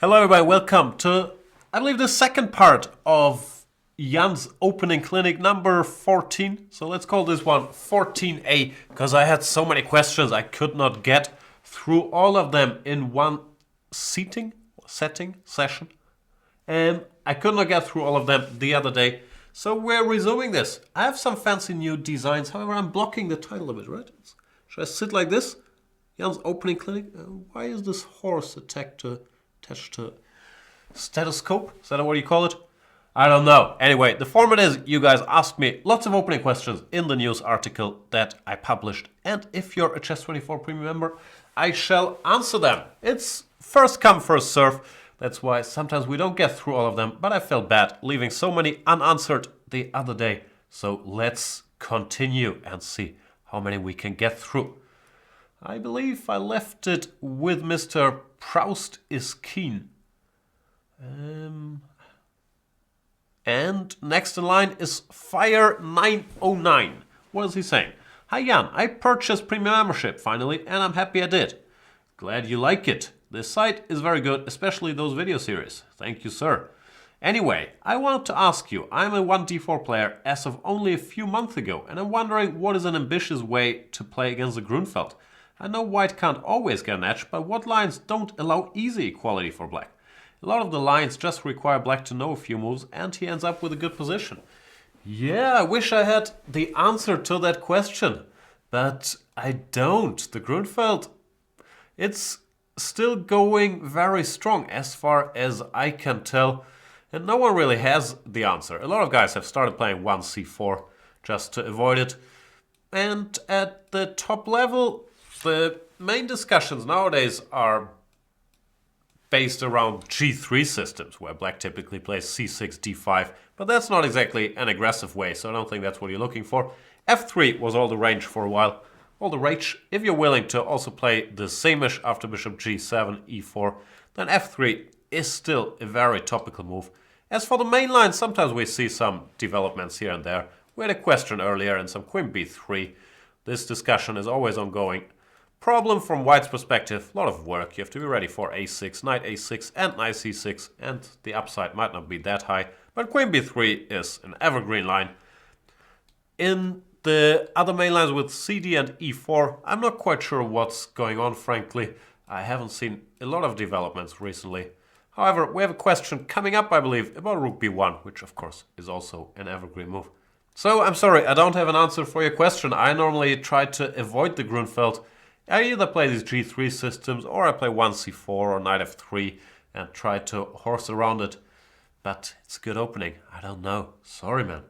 Hello everybody, welcome to, I believe, the second part of Jan's opening clinic number 14. So let's call this one 14A, because I had so many questions I could not get through all of them in one session. I could not get through all of them the other day, so we're resuming this. I have some fancy new designs, however I'm blocking the title of it, right? Should I sit like this? Jan's opening clinic? Why is this horse attached to stethoscope? Is that what you call it? I don't know. Anyway, the format is you guys asked me lots of opening questions in the news article that I published. And if you're a Chess24 Premium member, I shall answer them. It's first come, first serve. That's why sometimes we don't get through all of them. But I felt bad leaving so many unanswered the other day. So let's continue and see how many we can get through. I believe I left it with Mr. Proust is keen. And next in line is Fire909. What is he saying? Hi Jan, I purchased premium membership finally and I'm happy I did. Glad you like it. This site is very good, especially those video series. Thank you, sir. Anyway, I wanted to ask you, I'm a 1d4 player as of only a few months ago and I'm wondering what is an ambitious way to play against the Grunfeld. I know white can't always get an edge, but what lines don't allow easy equality for black? A lot of the lines just require black to know a few moves and he ends up with a good position. Yeah, I wish I had the answer to that question, but I don't. The Grunfeld, it's still going very strong as far as I can tell, and no one really has the answer. A lot of guys have started playing 1c4 just to avoid it, and at the top level, the main discussions nowadays are based around g3 systems, where black typically plays c6, d5, but that's not exactly an aggressive way, so I don't think that's what you're looking for. f3 was all the range for a while. All the rage, if you're willing to also play the same-ish after bishop g7, e4, then f3 is still a very topical move. As for the main line, sometimes we see some developments here and there. We had a question earlier and some queen b3. This discussion is always ongoing. Problem from white's perspective, a lot of work. You have to be ready for a6, knight a6 and knight c6, and the upside might not be that high, but queen b3 is an evergreen line. In the other main lines with cd and e4, I'm not quite sure what's going on, frankly. I haven't seen a lot of developments recently. However, we have a question coming up, I believe, about rook b1, which of course is also an evergreen move. So I'm sorry, I don't have an answer for your question. I normally try to avoid the Grunfeld. I either play these g3 systems or I play 1c4 or knight f3 and try to horse around it. But it's a good opening. I don't know. Sorry, man.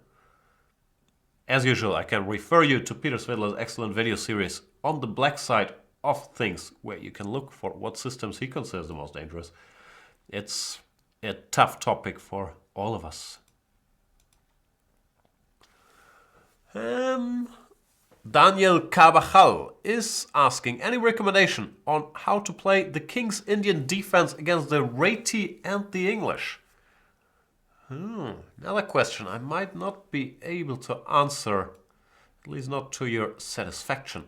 As usual, I can refer you to Peter Svidler's excellent video series on the black side of things, where you can look for what systems he considers the most dangerous. It's a tough topic for all of us. Daniel Carvajal is asking any recommendation on how to play the King's Indian defense against the Reti and the English. Another question I might not be able to answer, at least not to your satisfaction.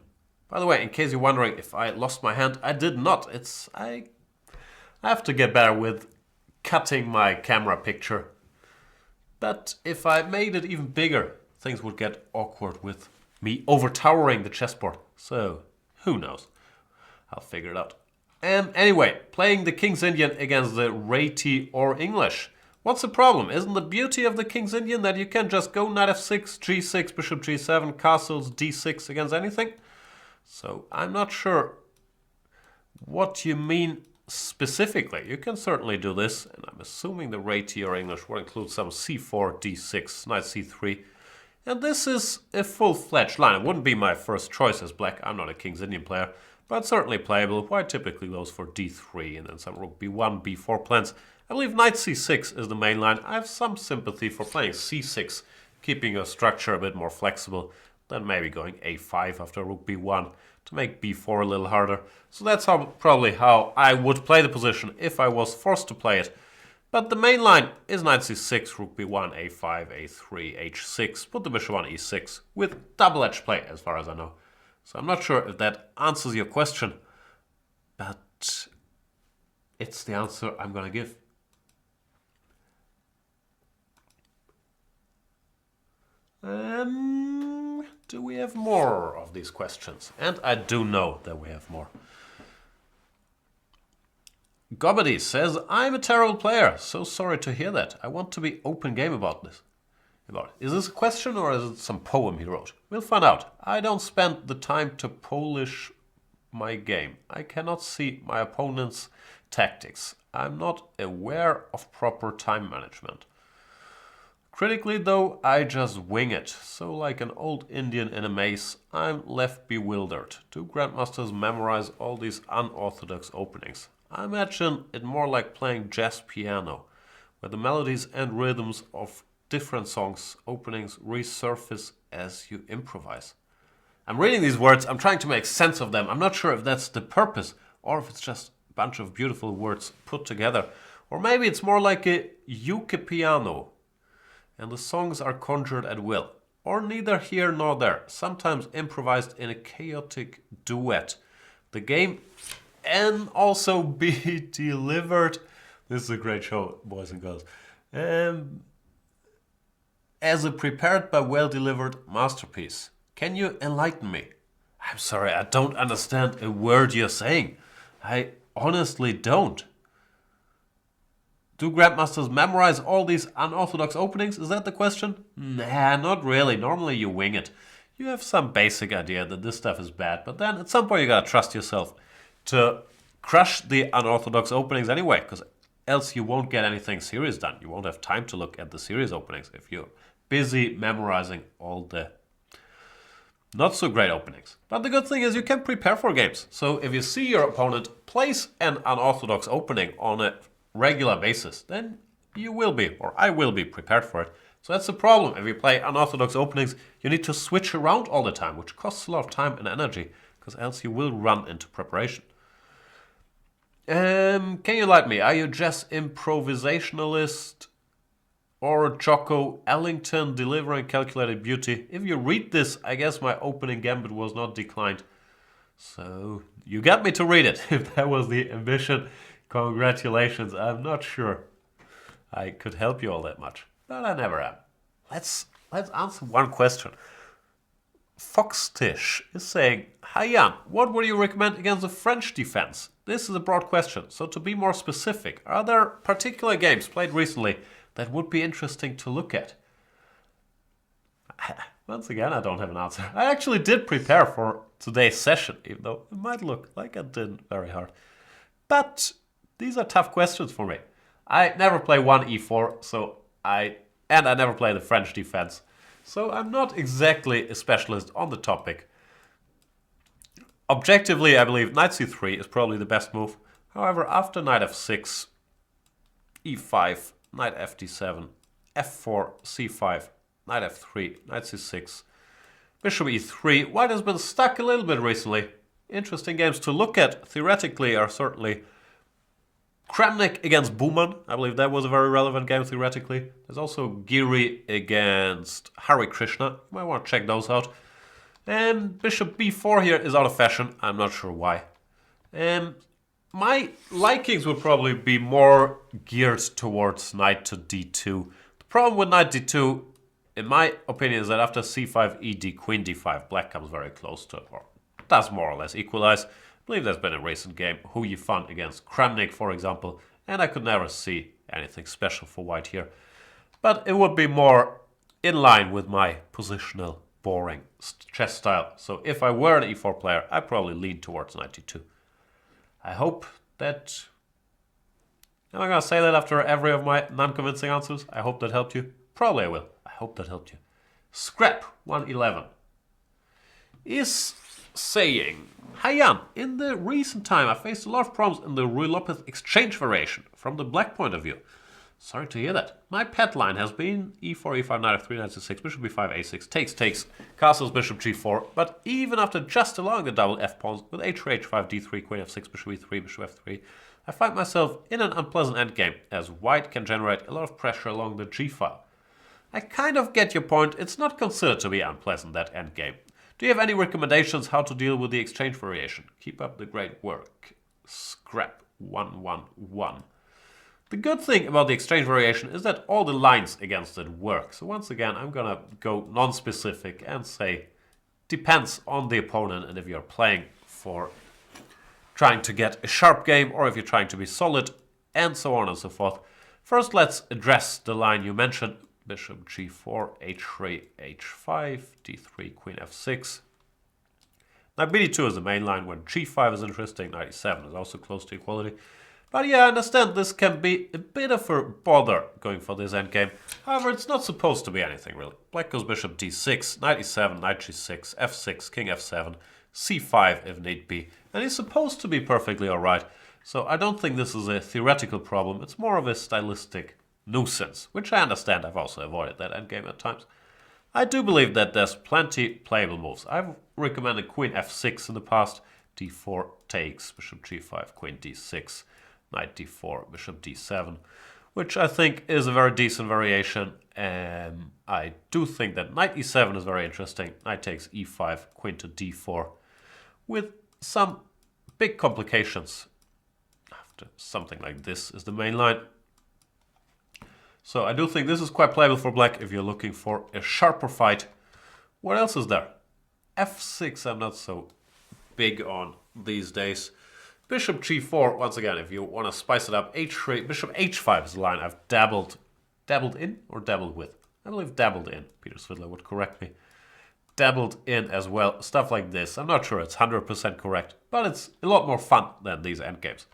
By the way, in case you're wondering if I lost my hand, I did not. I have to get better with cutting my camera picture. But if I made it even bigger, things would get awkward with me overtowering the chessboard. So, who knows? I'll figure it out. Anyway, playing the King's Indian against the Reti or English. What's the problem? Isn't the beauty of the King's Indian that you can just go knight f6, g6, bishop g7, castles, d6 against anything? So, I'm not sure what you mean specifically. You can certainly do this, and I'm assuming the Reti or English will include some c4, d6, knight c3. And this is a full-fledged line. It wouldn't be my first choice as black. I'm not a King's Indian player, but certainly playable. White typically goes for d3 and then some rook b1, b4 plans. I believe knight c6 is the main line. I have some sympathy for playing c6, keeping your structure a bit more flexible, then maybe going a5 after rook b1 to make b4 a little harder. So that's probably how I would play the position if I was forced to play it. But the main line is knight c6, rook b1, a5, a3, h6, put the bishop on e6, with double-edged play as far as I know. So I'm not sure if that answers your question, but it's the answer I'm gonna give. Do we have more of these questions? And I do know that we have more. Gobbedy says, I'm a terrible player. So sorry to hear that. I want to be open game about this. Is this a question or is it some poem he wrote? We'll find out. I don't spend the time to polish my game. I cannot see my opponent's tactics. I'm not aware of proper time management. Critically though, I just wing it. So like an old Indian in a maze, I'm left bewildered. Do grandmasters memorize all these unorthodox openings? I imagine it more like playing jazz piano, where the melodies and rhythms of different songs openings resurface as you improvise. I'm reading these words, I'm trying to make sense of them. I'm not sure if that's the purpose or if it's just a bunch of beautiful words put together. Or maybe it's more like a uke piano and the songs are conjured at will. Or neither here nor there, sometimes improvised in a chaotic duet. The game and also be delivered. This is a great show, boys and girls. As a prepared but well-delivered masterpiece. Can you enlighten me? I'm sorry, I don't understand a word you're saying. I honestly don't. Do grandmasters memorize all these unorthodox openings? Is that the question? Nah, not really. Normally you wing it. You have some basic idea that this stuff is bad, but then at some point you gotta trust yourself to crush the unorthodox openings anyway, because else you won't get anything serious done. You won't have time to look at the serious openings if you're busy memorizing all the not so great openings. But the good thing is you can prepare for games. So if you see your opponent place an unorthodox opening on a regular basis, then you will be, or I will be, prepared for it. So that's the problem. If you play unorthodox openings, you need to switch around all the time, which costs a lot of time and energy, because else you will run into preparation. Can you enlighten me? Are you just improvisationalist or Jocko Ellington delivering calculated beauty? If you read this, I guess my opening gambit was not declined. So you got me to read it. If that was the ambition, congratulations. I'm not sure I could help you all that much, but I never am. Let's answer one question. Foxtish is saying, Hi Jan, what would you recommend against the French defense? This is a broad question, so to be more specific, are there particular games played recently that would be interesting to look at? Once again, I don't have an answer. I actually did prepare for today's session, even though it might look like I didn't very hard. But these are tough questions for me. I never play 1e4, and I never play the French defense. So I'm not exactly a specialist on the topic. Objectively, I believe knight c3 is probably the best move. However, after knight f6, e5, knight fd7, f4, c5, knight f3, knight c6, bishop e3, white has been stuck a little bit recently. Interesting games to look at, theoretically, are certainly Kramnik against Buman. I believe that was a very relevant game theoretically. There's also Giri against Hari Krishna. You might want to check those out. And bishop b4 here is out of fashion. I'm not sure why. My likings would probably be more geared towards knight to d2. The problem with knight d2, in my opinion, is that after c5, ed, queen d5, black comes very close to it, or does more or less equalize. I believe there's been a recent game, Hu Yifan against Kramnik, for example, and I could never see anything special for white here. But it would be more in line with my positional, boring chess style. So if I were an e4 player, I'd probably lean towards knight d2. I hope that... Am I going to say that after every of my non-convincing answers? I hope that helped you. Probably I will. I hope that helped you. Scrap 111 is saying, Hi Jan, in the recent time I faced a lot of problems in the Rulopith exchange variation from the black point of view. Sorry to hear that. My pet line has been e4, e5, knight f3, knight c6, bishop b5, a6, takes, castles, bishop g4, but even after just allowing the double f pawns with h4, h5, d3, queen f6, bishop e3, bishop f3, I find myself in an unpleasant endgame, as white can generate a lot of pressure along the g file. I kind of get your point, it's not considered to be unpleasant, that endgame. Do you have any recommendations how to deal with the exchange variation? Keep up the great work. Scrap 1-1-1. The good thing about the exchange variation is that all the lines against it work. So once again, I'm gonna go non-specific and say depends on the opponent and if you're playing for trying to get a sharp game or if you're trying to be solid and so on and so forth. First, let's address the line you mentioned. Bishop g4, h3, h5, d3, queen f6. Knight bd2 is the main line when g5 is interesting. Knight e7 is also close to equality. But yeah, I understand this can be a bit of a bother going for this endgame. However, it's not supposed to be anything really. Black goes bishop d6, knight e7, knight g6, f6, king f7, c5 if need be. And he's supposed to be perfectly alright. So I don't think this is a theoretical problem. It's more of a stylistic nuisance, which I understand. I've also avoided that endgame at times. I do believe that there's plenty playable moves. I've recommended queen f6 in the past. d4 takes, bishop g5, queen d6, knight d4, bishop d7, which I think is a very decent variation. I do think that knight e7 is very interesting. Knight takes e5, queen to d4, with some big complications. After something like this is the main line. So I do think this is quite playable for black if you're looking for a sharper fight. What else is there? f6 I'm not so big on these days. Bishop g4, once again, if you want to spice it up. h3, bishop h5 is the line I've dabbled in or dabbled with? I believe dabbled in. Peter Svidler would correct me. Dabbled in as well. Stuff like this. I'm not sure it's 100% correct, but it's a lot more fun than these endgames.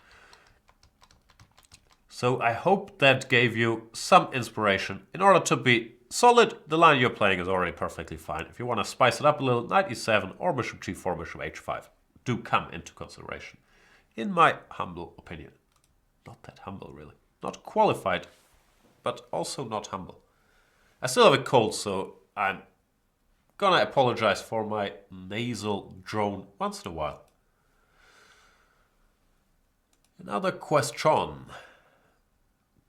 So I hope that gave you some inspiration. In order to be solid, the line you're playing is already perfectly fine. If you want to spice it up a little, knight e7 or bishop g4, bishop h5 do come into consideration. In my humble opinion. Not that humble, really. Not qualified, but also not humble. I still have a cold, so I'm gonna apologize for my nasal drone once in a while. Another question.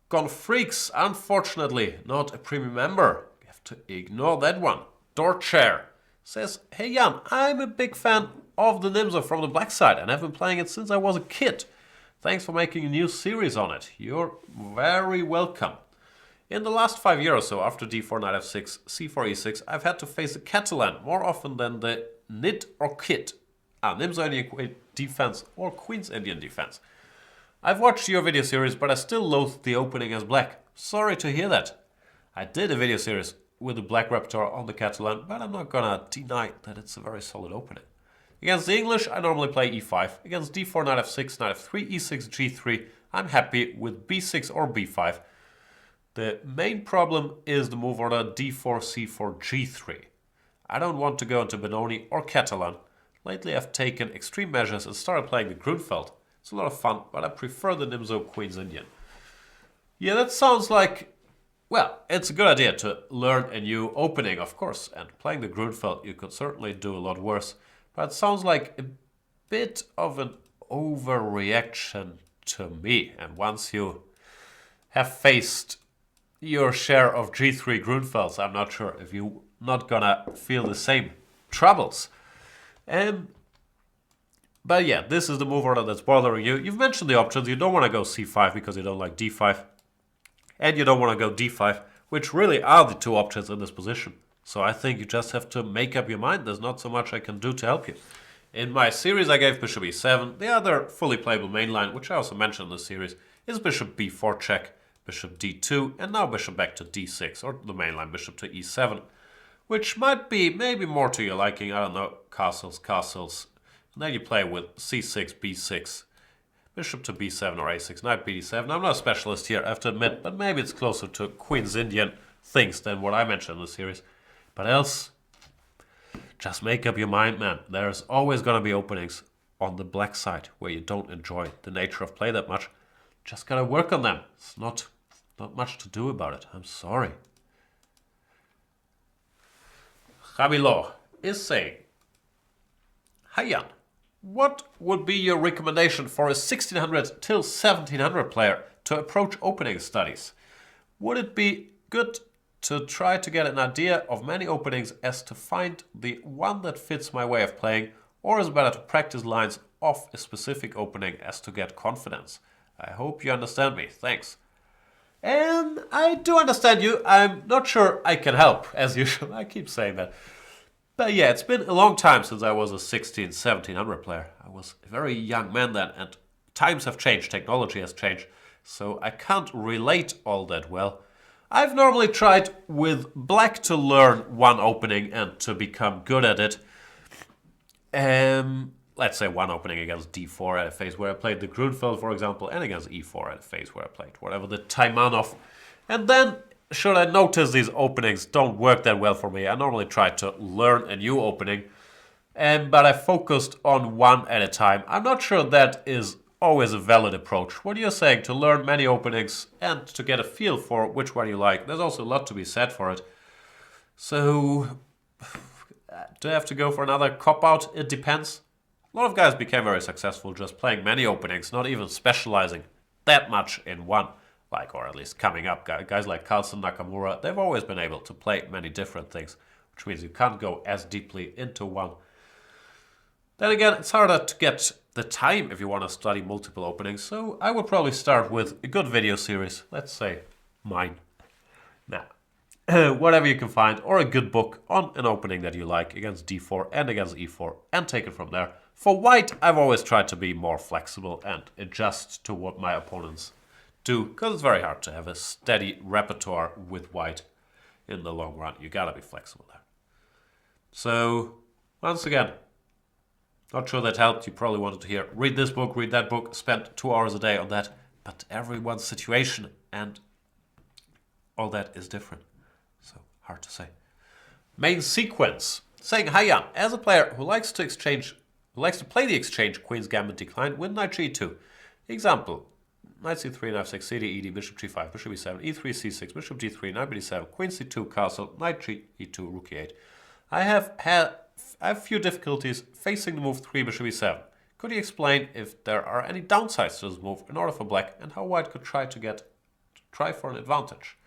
Gone Freaks, unfortunately, not a premium member. You have to ignore that one. Dorchair says, hey Jan, I'm a big fan of the Nimzo from the black side and have been playing it since I was a kid. Thanks for making a new series on it. You're very welcome. In the last 5 years or so, after d4, knight f6, c4, e6, I've had to face the Catalan more often than the Nit or Kit. Nimzo Indian defense or Queen's Indian defense. I've watched your video series, but I still loathe the opening as black. Sorry to hear that. I did a video series with the black repertoire on the Catalan, but I'm not gonna deny that it's a very solid opening. Against the English, I normally play e5. Against d4, knight f6, knight f3, e6, g3, I'm happy with b6 or b5. The main problem is the move order d4, c4, g3. I don't want to go into Benoni or Catalan. Lately I've taken extreme measures and started playing the Grunfeld. It's a lot of fun, but I prefer the Nimzo Queen's Indian. Yeah, that sounds like, well, it's a good idea to learn a new opening, of course, and playing the Grunfeld you could certainly do a lot worse, but it sounds like a bit of an overreaction to me, and once you have faced your share of g3 Grunfelds, I'm not sure if you're not gonna feel the same troubles. But yeah, this is the move order that's bothering you. You've mentioned the options. You don't want to go c5 because you don't like d5. And you don't want to go d5, which really are the two options in this position. So I think you just have to make up your mind. There's not so much I can do to help you. In my series I gave bishop e7. The other fully playable main line, which I also mentioned in the series, is bishop b4 check, bishop d2, and now bishop back to d6, or the main line bishop to e7, which might be maybe more to your liking. I don't know, castles. And then you play with c6, b6, bishop to b7 or a6, knight bd7. I'm not a specialist here, I have to admit, but maybe it's closer to Queen's Indian things than what I mentioned in the series. But else, just make up your mind, man. There's always going to be openings on the black side where you don't enjoy the nature of play that much. Just gotta work on them. It's not much to do about it. I'm sorry. Javilo is saying, hi Jan, what would be your recommendation for a 1600 till 1700 player to approach opening studies? Would it be good to try to get an idea of many openings as to find the one that fits my way of playing, or is it better to practice lines off a specific opening as to get confidence. I hope you understand me. Thanks. And I do understand you. I'm not sure I can help, as usual. I keep saying that. But yeah, it's been a long time since I was a 16, 1700 player. I was a very young man then, and times have changed, technology has changed, so I can't relate all that well. I've normally tried with black to learn one opening and to become good at it. Let's say one opening against d4 at a phase where I played the Grunfeld, for example, and against e4 at a phase where I played whatever the Taimanov. And then, should I notice these openings don't work that well for me, I normally try to learn a new opening, but I focused on one at a time. I'm not sure that is always a valid approach. What you're saying, to learn many openings and to get a feel for which one you like, there's also a lot to be said for it. So, do I have to go for another cop-out? It depends. A lot of guys became very successful just playing many openings, not even specializing that much in one. Like, or at least coming up, guys like Carlsen, Nakamura, they've always been able to play many different things, which means you can't go as deeply into one. Then again, it's harder to get the time if you want to study multiple openings, so I would probably start with a good video series, let's say mine. Now, whatever you can find, or a good book on an opening that you like against d4 and against e4, and take it from there. For white, I've always tried to be more flexible and adjust to what my opponents do, because it's very hard to have a steady repertoire with white in the long run. You gotta be flexible there. So, once again, not sure that helped. You probably wanted to hear, read this book, read that book, spend 2 hours a day on that, but everyone's situation and all that is different. So, hard to say. Main sequence. Saying, hi Jan, as a player who likes to play the exchange Queen's Gambit declined with knight g2. Example, knight c3, knight f6, cd, ed, bishop g5, bishop e7, e3, c6, bishop d3, knight bd7, queen c2, castle, knight e2, rook e8. I have a few difficulties facing the move 3, bishop e7. Could you explain if there are any downsides to this move in order for black, and how white could try for an advantage?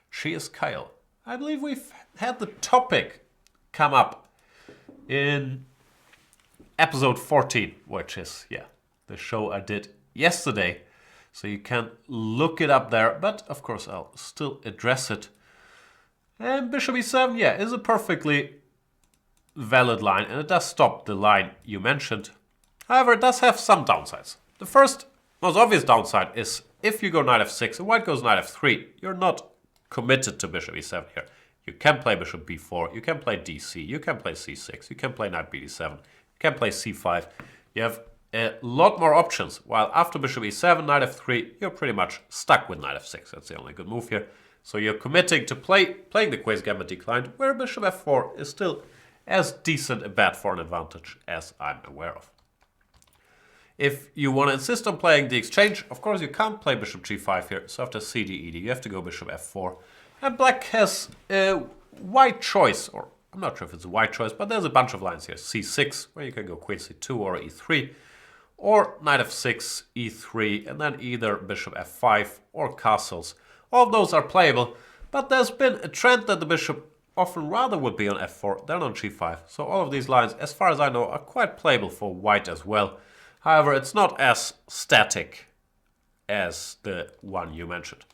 She is Kyle. I believe we've had the topic come up in episode 14, which is, the show I did yesterday. So you can look it up there, but of course I'll still address it. And bishop e7, is a perfectly valid line, and it does stop the line you mentioned. However, it does have some downsides. The first, most obvious downside is if you go knight f6 and white goes knight f3, you're not committed to bishop e7 here. You can play bishop b4, you can play dc, you can play c6, you can play knight bd7, you can play c5. You have a lot more options, while after bishop e7, knight f3, you're pretty much stuck with knight f6. That's the only good move here. So you're committing to playing the Queen's Gambit declined, where bishop f4 is still as decent a bet for an advantage as I'm aware of. If you want to insist on playing the exchange, of course you can't play bishop g5 here, so after cd, ed, you have to go bishop f4. And black has a white choice, or I'm not sure if it's a white choice, but there's a bunch of lines here. c6, where you can go queen c2 or e3, or knight f6, e3, and then either bishop f5 or castles. All of those are playable, but there's been a trend that the bishop often rather would be on f4 than on g5. So all of these lines, as far as I know, are quite playable for white as well. However, it's not as static as the one you mentioned.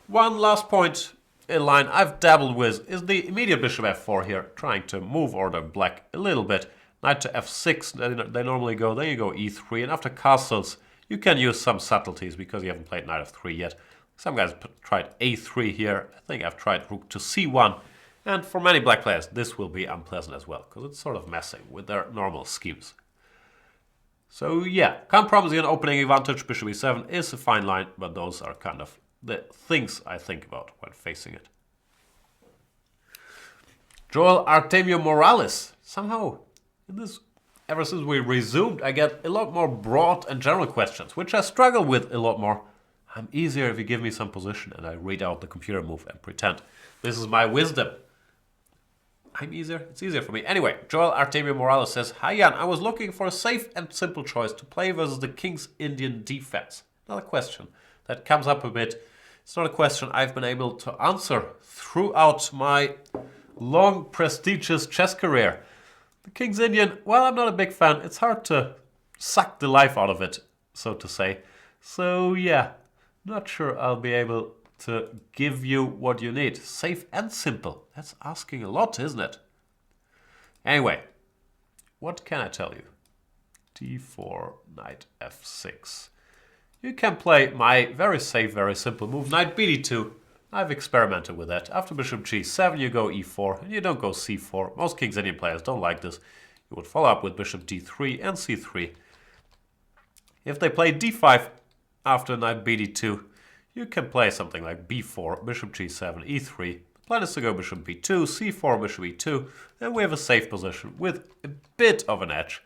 One last point in line I've dabbled with is the immediate bishop f4 here, trying to move order black a little bit. Knight to f6, they normally go, then you go e3, and after castles, you can use some subtleties because you haven't played knight f3 yet. Some guys tried a3 here, I think I've tried rook to c1, and for many black players, this will be unpleasant as well, because it's sort of messing with their normal schemes. So can't promise you an opening advantage. Bishop e7 is a fine line, but those are kind of the things I think about when facing it. Joel Artemio Morales. Somehow, ever since we resumed, I get a lot more broad and general questions, which I struggle with a lot more. I'm easier if you give me some position and I read out the computer move and pretend this is my wisdom. It's easier for me. Anyway, Joel Artemio Morales says, hi Jan, I was looking for a safe and simple choice to play versus the King's Indian defense. Another question that comes up a bit. It's not a question I've been able to answer throughout my long, prestigious chess career. The King's Indian, well, I'm not a big fan. It's hard to suck the life out of it, so to say. So yeah, not sure I'll be able to give you what you need. Safe and simple. That's asking a lot, isn't it? Anyway, what can I tell you? d4, knight f6. You can play my very safe, very simple move, knight bd2. I've experimented with that. After bishop g7, you go e4, and you don't go c4. Most King's Indian players don't like this. You would follow up with bishop d3 and c3. If they play d5 after knight bd2, you can play something like b4, bishop g7, e3. The plan is to go bishop b2, c4, bishop e2, and we have a safe position with a bit of an edge.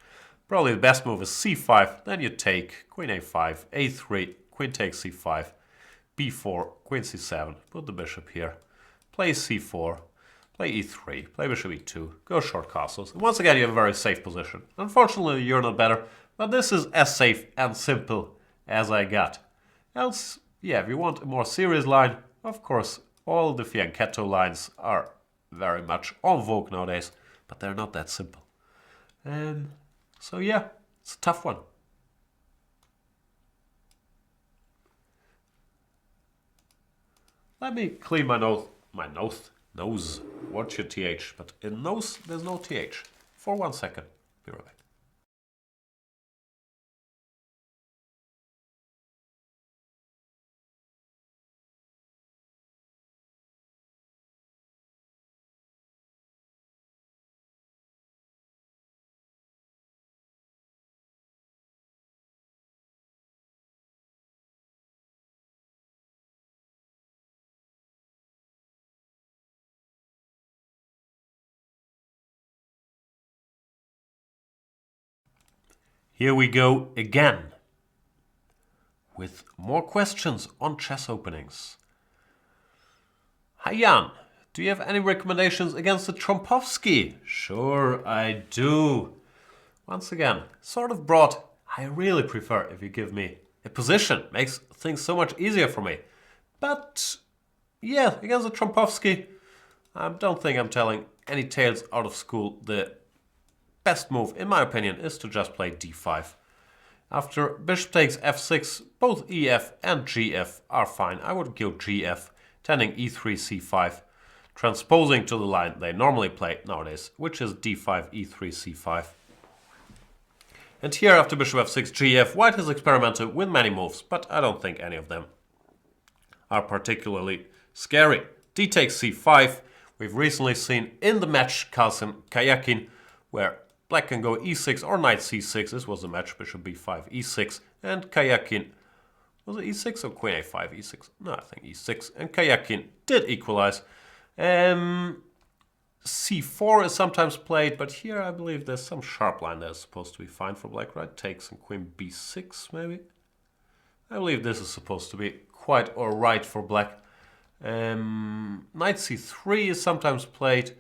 Probably the best move is c5, then you take queen a5, a3, queen takes c5, b4, queen c7, put the bishop here, play c4, play e3, play bishop e2, go short castles. And once again, you have a very safe position. Unfortunately, you're not better, but this is as safe and simple as I got. Else, yeah, if you want a more serious line, of course, all the fianchetto lines are very much en vogue nowadays, but they're not that simple. So yeah, it's a tough one. Let me clean my nose. Nose. Watch your th, but in nose there's no th. For 1 second. Be right back. Here we go again with more questions on chess openings. Hi Jan, do you have any recommendations against the Trompowsky? Sure, I do. Once again, sort of broad. I really prefer if you give me a position. Makes things so much easier for me. But yeah, against the Trompowsky, I don't think I'm telling any tales out of school. The best move, in my opinion, is to just play d5. After bishop takes f6, both ef and gf are fine. I would go gf, tending e3, c5, transposing to the line they normally play nowadays, which is d5, e3, c5. And here, after bishop f6, gf, white has experimented with many moves, but I don't think any of them are particularly scary. D takes c5. We've recently seen in the match Carlsen Kayakin, where black can go e6 or knight c6. This was the match, bishop b5, e6, and Kayakin, was it e6 or queen a5, e6? No, I think e6, and Kayakin did equalize. c4 is sometimes played, but here I believe there's some sharp line that's supposed to be fine for black, right? Takes and queen b6 maybe. I believe this is supposed to be quite alright for black. Knight c3 is sometimes played.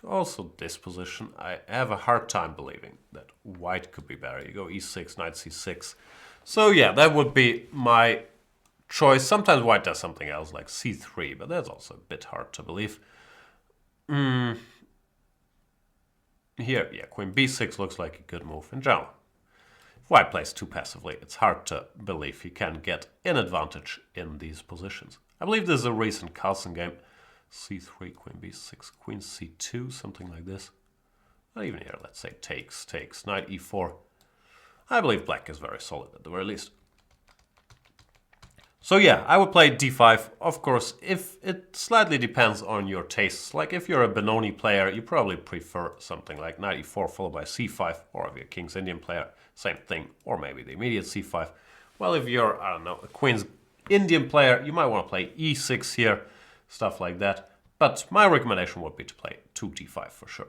Also this position, I have a hard time believing that white could be better. You go e6, knight c6. So yeah, that would be my choice. Sometimes white does something else like c3, but that's also a bit hard to believe. Here, yeah, queen b6 looks like a good move in general. If white plays too passively, it's hard to believe he can get an advantage in these positions. I believe this is a recent Carlsen game. c3, queen b6, queen c2, something like this. Not even here, let's say takes, knight e4. I believe black is very solid at the very least. So yeah, I would play d5. Of course, if it slightly depends on your tastes. Like if you're a Benoni player, you probably prefer something like knight e4 followed by c5. Or if you're a King's Indian player, same thing. Or maybe the immediate c5. Well, if you're, I don't know, a Queen's Indian player, you might want to play e6 here. Stuff like that. But my recommendation would be to play 2d5 for sure.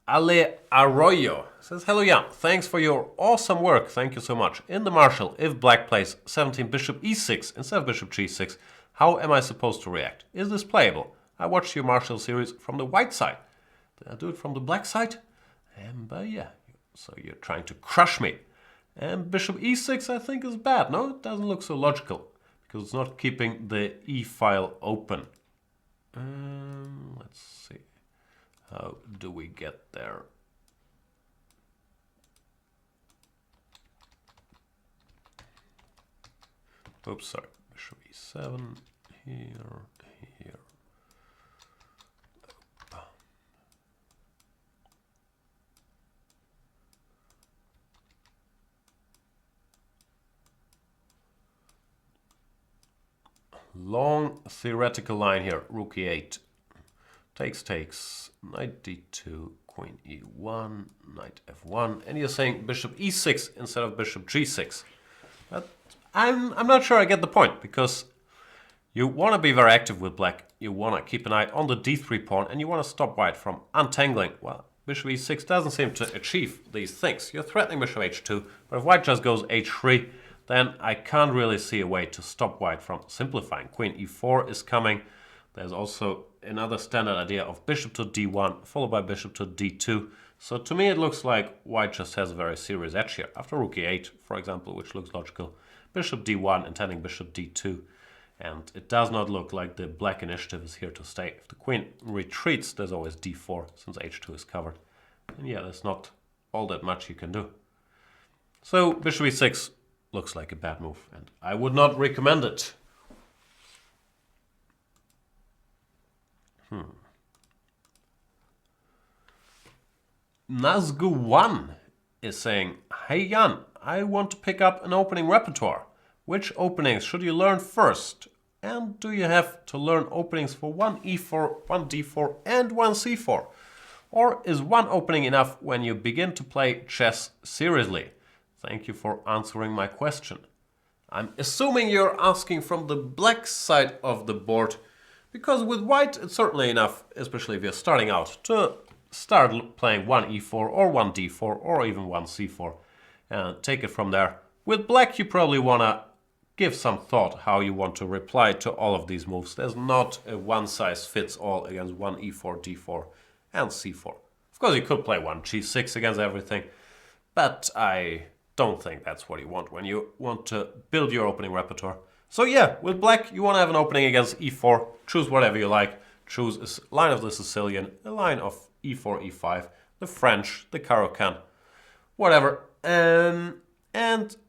Ale Arroyo says, hello Jan, thanks for your awesome work, thank you so much. In the Marshall, if black plays 17 bishop e6 instead of bishop g6, how am I supposed to react? Is this playable? I watched your Marshall series from the white side. Did I do it from the black side? But yeah, so you're trying to crush me. And bishop e6 I think is bad. No, it doesn't look so logical because it's not keeping the e file open. Let's see. How do we get there? Oops, sorry. Bishop e7 here, here. Long theoretical line here. Rook e8. Takes. Knight d2, queen e1, knight f1. And you're saying bishop e6 instead of bishop g6. But I'm not sure I get the point, because you want to be very active with black. You want to keep an eye on the d3 pawn, and you want to stop white from untangling. Well, bishop e6 doesn't seem to achieve these things. You're threatening bishop h2, but if white just goes h3, then I can't really see a way to stop white from simplifying. Queen e4 is coming. There's also another standard idea of bishop to d1, followed by bishop to d2. So to me it looks like white just has a very serious edge here. After rook e8, for example, which looks logical, bishop d1 intending bishop d2. And it does not look like the black initiative is here to stay. If the queen retreats, there's always d4, since h2 is covered. And yeah, there's not all that much you can do. So bishop e6 looks like a bad move, and I would not recommend it. Nazgu1 is saying, "Hey Jan, I want to pick up an opening repertoire. Which openings should you learn first? And do you have to learn openings for 1 e4, 1 d4 and 1 c4? Or is one opening enough when you begin to play chess seriously? Thank you for answering my question." I'm assuming you're asking from the black side of the board, because with white it's certainly enough, especially if you're starting out, to start playing 1 e4 or 1 d4 or even 1 c4 and take it from there. With black you probably want to give some thought how you want to reply to all of these moves. There's not a one-size-fits-all against 1 e4, d4 and c4. Of course you could play 1 g6 against everything, but I don't think that's what you want when you want to build your opening repertoire. So yeah, with black you want to have an opening against e4. Choose whatever you like. Choose a line of the Sicilian, a line of e4, e5, the French, the Caro-Kann, whatever. And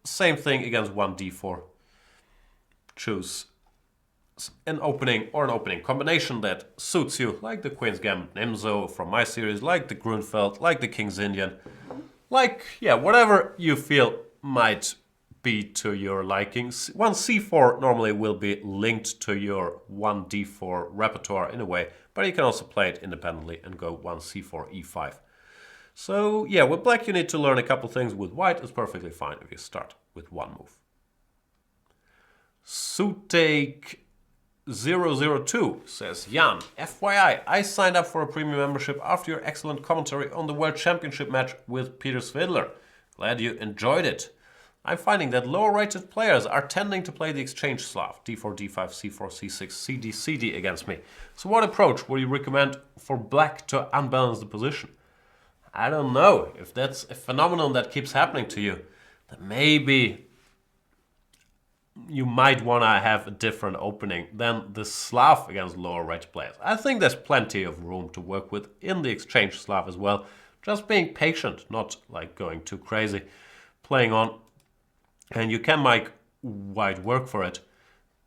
same thing against 1 d4. Choose an opening or an opening combination that suits you, like the Queen's Gambit Nimzo from my series, like the Grunfeld, like the King's Indian, like, yeah, whatever you feel might be to your liking. 1 c4 normally will be linked to your 1 d4 repertoire in a way, but you can also play it independently and go 1 c4, e5. So yeah, with black you need to learn a couple things. With white it's perfectly fine if you start with one move. Sutake002 says, "Jan, FYI, I signed up for a premium membership after your excellent commentary on the World Championship match with Peter Svidler. Glad you enjoyed it. I'm finding that lower-rated players are tending to play the exchange Slav, d4, d5, c4, c6, cd, cd against me. So what approach would you recommend for black to unbalance the position?" I don't know. If that's a phenomenon that keeps happening to you, then maybe you might want to have a different opening than the Slav against lower-rated players. I think there's plenty of room to work with in the exchange Slav as well. Just being patient, not like going too crazy, playing on. And you can make white work for it.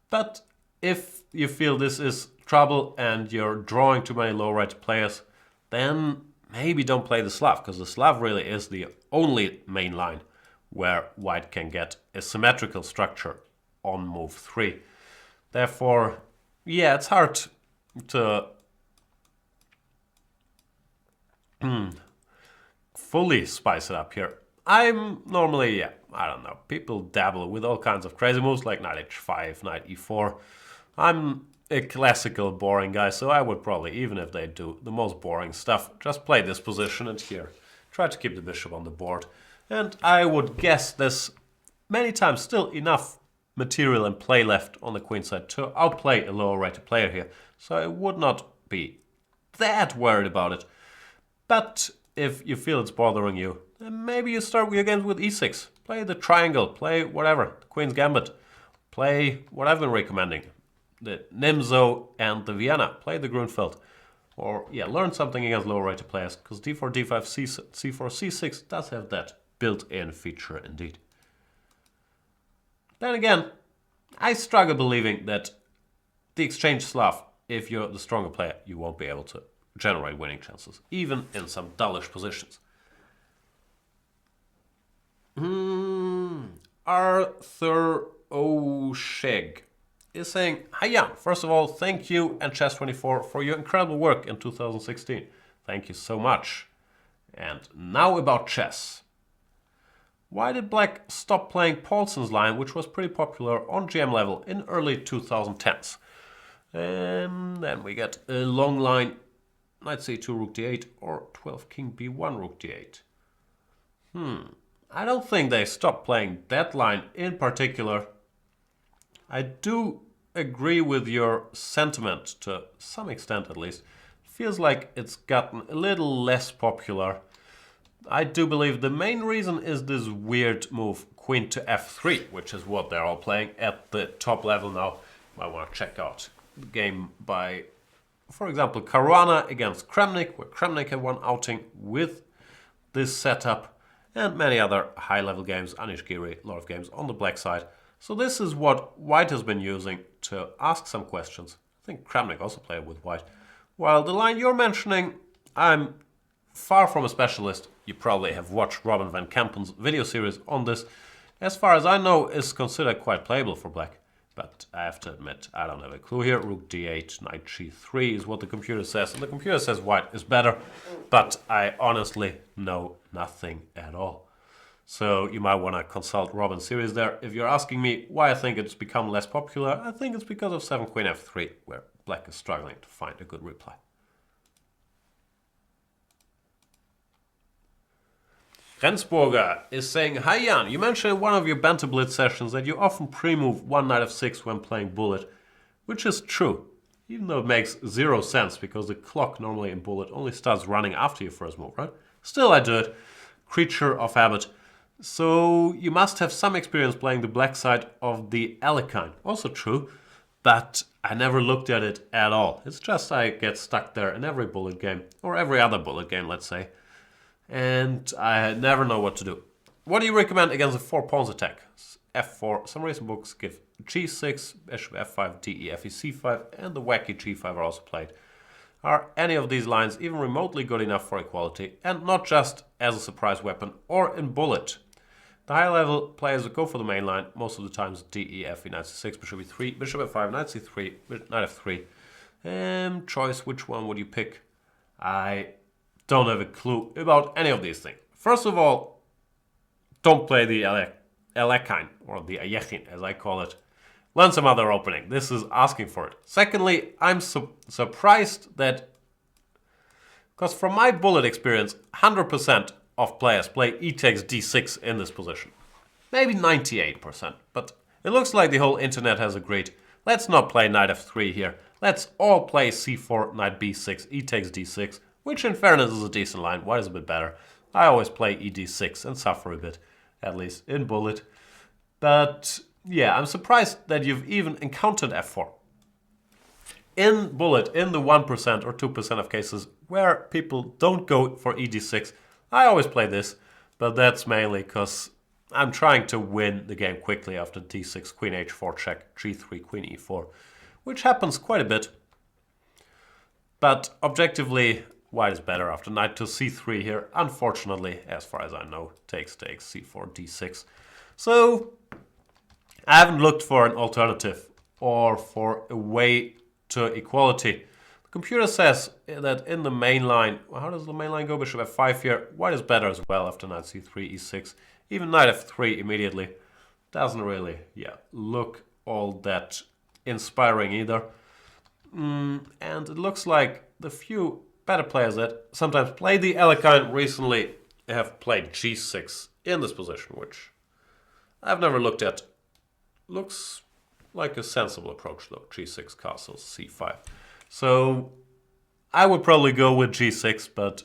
But if you feel this is trouble and you're drawing too many low-rated players, then maybe don't play the Slav, because the Slav really is the only main line where white can get a symmetrical structure on move 3. Therefore, yeah, it's hard to fully spice it up here. I'm normally, yeah, I don't know, people dabble with all kinds of crazy moves like knight h5, knight e4. I'm a classical boring guy, so I would probably, even if they do the most boring stuff, just play this position and here. Try to keep the bishop on the board. And I would guess there's many times still enough material and play left on the queen side to outplay a lower rated player here. So I would not be that worried about it. But if you feel it's bothering you, And maybe you start your games with e6. Play the triangle, play whatever, the Queen's Gambit. Play what I've been recommending, the Nimzo and the Vienna. Play the Grunfeld. Or, yeah, learn something against lower rated players, because d4, d5, c4, c6 does have that built-in feature indeed. Then again, I struggle believing that the exchange Slav, if you're the stronger player, you won't be able to generate winning chances, even in some dullish positions. Arthur O'Sheg is saying, "Hi Jan, first of all, thank you and Chess24 for your incredible work in 2016. Thank you so much. And now about chess. Why did Black stop playing Paulsen's line, which was pretty popular on GM level in early 2010s? And then we get a long line, knight c2, rook d8, or 12 king b1, rook d8. I don't think they stopped playing that line in particular. I do agree with your sentiment, to some extent at least. It feels like it's gotten a little less popular. I do believe the main reason is this weird move, queen to f3, which is what they're all playing at the top level now. You might want to check out the game by, for example, Caruana against Kramnik, where Kramnik had one outing with this setup, and many other high-level games, Anish Giri, a lot of games on the black side. So this is what White has been using to ask some questions. I think Kramnik also played with White. While the line you're mentioning, I'm far from a specialist. You probably have watched Robin van Kampen's video series on this. As far as I know, is considered quite playable for Black. But I have to admit, I don't have a clue here. Rook d8, knight g3 is what the computer says. And the computer says White is better. But I honestly know nothing at all. So you might want to consult Robin's series there. If you're asking me why I think it's become less popular, I think it's because of 7 queen f3, where Black is struggling to find a good reply. Rensburger is saying, "Hi Jan, you mentioned in one of your Banter Blitz sessions that you often pre-move one knight f6 when playing Bullet, which is true, even though it makes zero sense because the clock normally in Bullet only starts running after your first move, right? Still I do it, creature of habit. So you must have some experience playing the black side of the Alekhine, also true, but I never looked at it at all. It's just I get stuck there in every Bullet game, or every other Bullet game, let's say. And I never know what to do. What do you recommend against a 4 pawns attack? f4. Some recent books give g6, bishop f5, d, e, fe, c5, and the wacky g5 are also played. Are any of these lines even remotely good enough for equality, and not just as a surprise weapon or in Bullet? The higher level players go for the main line, most of the times d, e, fe, knight c6, bishop e3, bishop f5, knight c3, knight f3. Choice, which one would you pick? I don't have a clue about any of these things. First of all, don't play the Alekhine, or the Ayechin as I call it. Learn some other opening. This is asking for it. Secondly, I'm surprised that, because from my Bullet experience, 100% of players play e takes d6 in this position. Maybe 98%, but it looks like the whole internet has agreed. Let's not play knight f3 here. Let's all play c4, knight b6, e takes d6, which in fairness is a decent line. White is a bit better. I always play e d6 and suffer a bit, at least in Bullet. But yeah, I'm surprised that you've even encountered f4. In Bullet, in the 1% or 2% of cases where people don't go for e d6, I always play this, but that's mainly because I'm trying to win the game quickly after d6, queen h4 check, g3, queen e4, which happens quite a bit. But objectively, White is better after knight to c3 here. Unfortunately, as far as I know, takes, c4, d6. So I haven't looked for an alternative or for a way to equality. The computer says that in the main line, how does the main line go? Bishop f5 here. White is better as well after knight c3, e6. Even knight f3 immediately. Doesn't really, look all that inspiring either. And it looks like the few better players that sometimes play the Alekhine recently have played g6 in this position, which I've never looked at. Looks like a sensible approach though, g6 castles, c5. So I would probably go with g6, but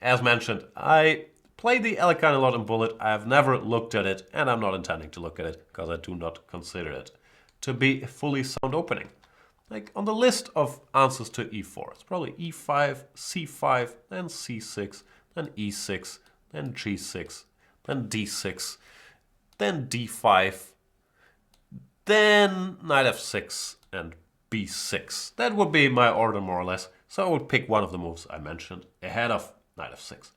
as mentioned, I played the Elegant a lot in Bullet. I have never looked at it, and I'm not intending to look at it, because I do not consider it to be a fully sound opening. Like on the list of answers to e4, it's probably e5, c5, then c6, then e6, then g6, then d6, then d5, then knight f6 and b6. That would be my order more or less. So I would pick one of the moves I mentioned ahead of knight f6.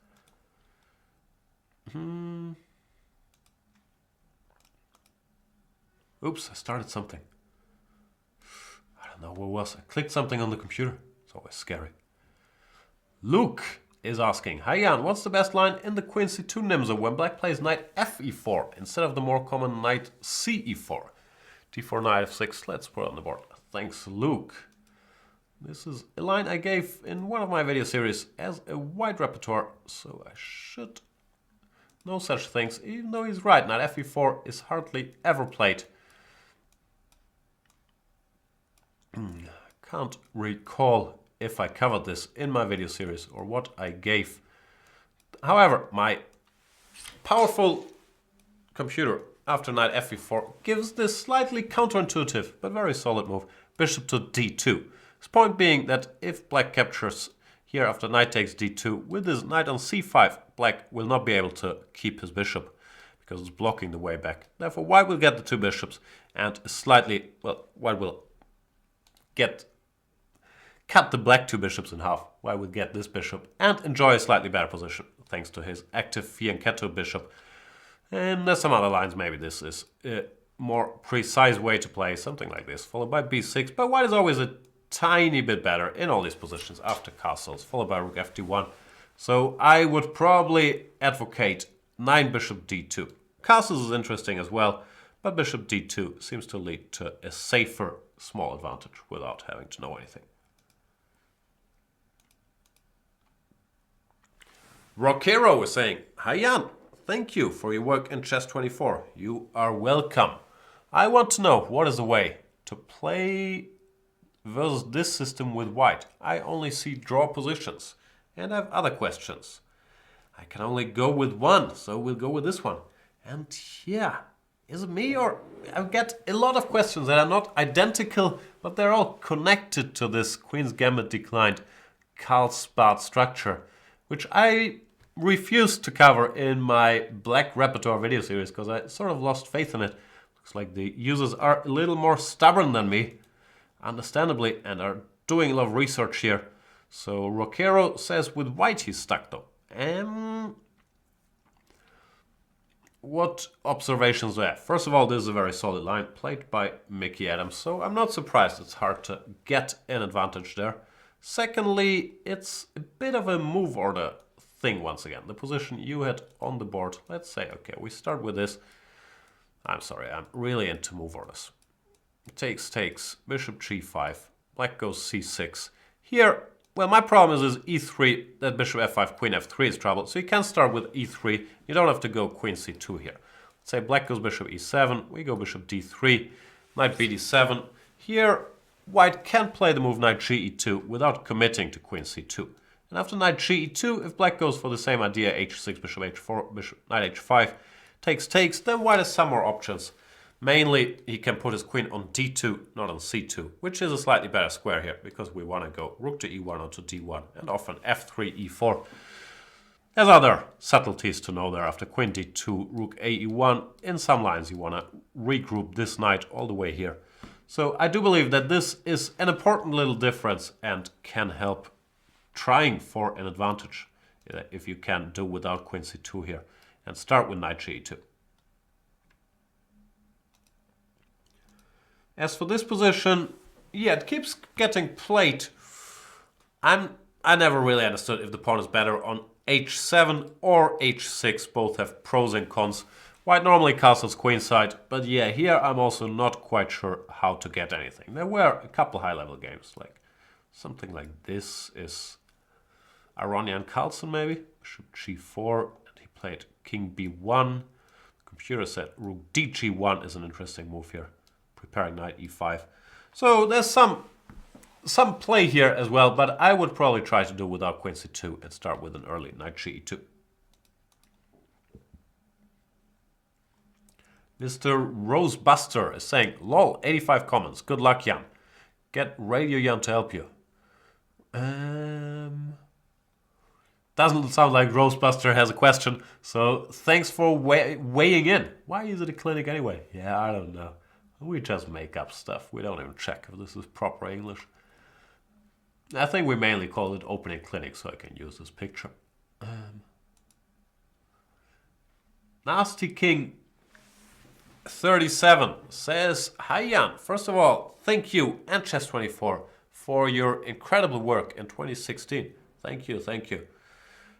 Oops, I started something. I don't know what it was. I clicked something on the computer. It's always scary. Luke is asking, hi Jan, what's the best line in the Queen c2 Nimzo when black plays knight fe4 instead of the more common knight ce4? d4, knight f6, let's put it on the board. Thanks, Luke. This is a line I gave in one of my video series as a white repertoire, so I should know such things, even though he's right, knight fe4 is hardly ever played. Can't recall if I covered this in my video series or what I gave. However, my powerful computer after knight fe4 gives this slightly counterintuitive but very solid move, bishop to d2. His point being that if black captures here after knight takes d2, with his knight on c5, black will not be able to keep his bishop because it's blocking the way back. Therefore, white will get the two bishops and slightly, well, white will cut the black two bishops in half. White will get this bishop and enjoy a slightly better position thanks to his active fianchetto bishop. And there's some other lines, maybe this is a more precise way to play something like this, followed by b6, but white is always a tiny bit better in all these positions after castles, followed by rook fd1. So I would probably advocate 9 bishop d2. Castles is interesting as well, but bishop d2 seems to lead to a safer small advantage without having to know anything. Rockero is saying, hi Jan, thank you for your work in Chess24. You are welcome. I want to know what is the way to play versus this system with white. I only see draw positions and I have other questions. I can only go with one, so we'll go with this one. And yeah, is it me or I get a lot of questions that are not identical, but they're all connected to this Queen's Gambit declined Karlsbad structure, which I refused to cover in my black repertoire video series because I sort of lost faith in it. Looks like the users are a little more stubborn than me, understandably, and are doing a lot of research here. So Rockero says with white he's stuck though. What observations there? First of all, this is a very solid line played by Mickey Adams, so I'm not surprised it's hard to get an advantage there. Secondly, it's a bit of a move order thing once again. The position you had on the board, let's say, okay, we start with this. I'm sorry, I'm really into move orders. Takes, bishop g5, black goes c6. Here, well, my problem is e3, that bishop f5, queen f3 is trouble. So you can start with e3, you don't have to go queen c2 here. Let's say black goes bishop e7, we go bishop d3, knight bd7. Here, white can play the move knight ge2 without committing to queen c2. And after knight ge2, if black goes for the same idea, h6, bishop h4, bishop, knight h5, takes, then white has some more options. Mainly, he can put his queen on d2, not on c2, which is a slightly better square here, because we want to go rook to e1 onto d1, and often f3, e4. There's other subtleties to know there. After queen d2, rook a e1, in some lines you want to regroup this knight all the way here. So I do believe that this is an important little difference and can help trying for an advantage if you can do without queen c2 here and start with knight ge2. As for this position, yeah, it keeps getting played. I never really understood if the pawn is better on h7 or h6. Both have pros and cons. White normally castles queenside, but yeah, here I'm also not quite sure how to get anything. There were a couple high-level games, like something like this is Aronian Carlsen maybe, bishop g4, and he played king b1. The computer said rook dg1 is an interesting move here, preparing knight e5. So there's some play here as well, but I would probably try to do without queen c2 and start with an early knight ge2. Mr. Rosebuster is saying, lol, 85 comments. Good luck, Jan. Get Radio Jan to help you. Doesn't sound like Rosebuster has a question, so thanks for weighing in. Why is it a clinic anyway? Yeah, I don't know. We just make up stuff. We don't even check if this is proper English. I think we mainly call it opening clinic, so I can use this picture. Nasty King 37 says, hi Jan, first of all, thank you and Chess24 for your incredible work in 2016. Thank you, thank you.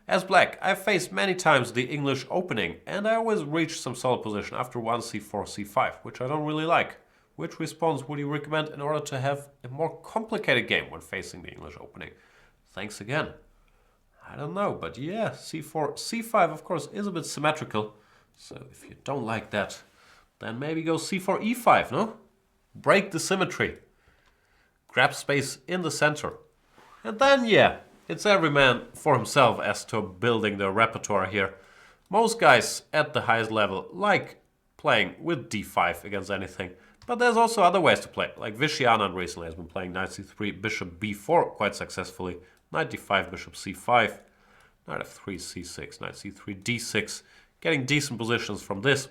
As black, I've faced many times the English opening, and I always reach some solid position after 1 c4, c5, which I don't really like. Which response would you recommend in order to have a more complicated game when facing the English opening? Thanks again. I don't know, but yeah, c4, c5 of course is a bit symmetrical, so if you don't like that, then maybe go c4, e5, no? Break the symmetry. Grab space in the center. And then, yeah, it's every man for himself as to building their repertoire here. Most guys at the highest level like playing with d5 against anything. But there's also other ways to play. Like Vishianan recently has been playing knight c3, bishop b4 quite successfully. Knight d5, bishop c5, knight f3, c6, knight c3, d6. Getting decent positions from this.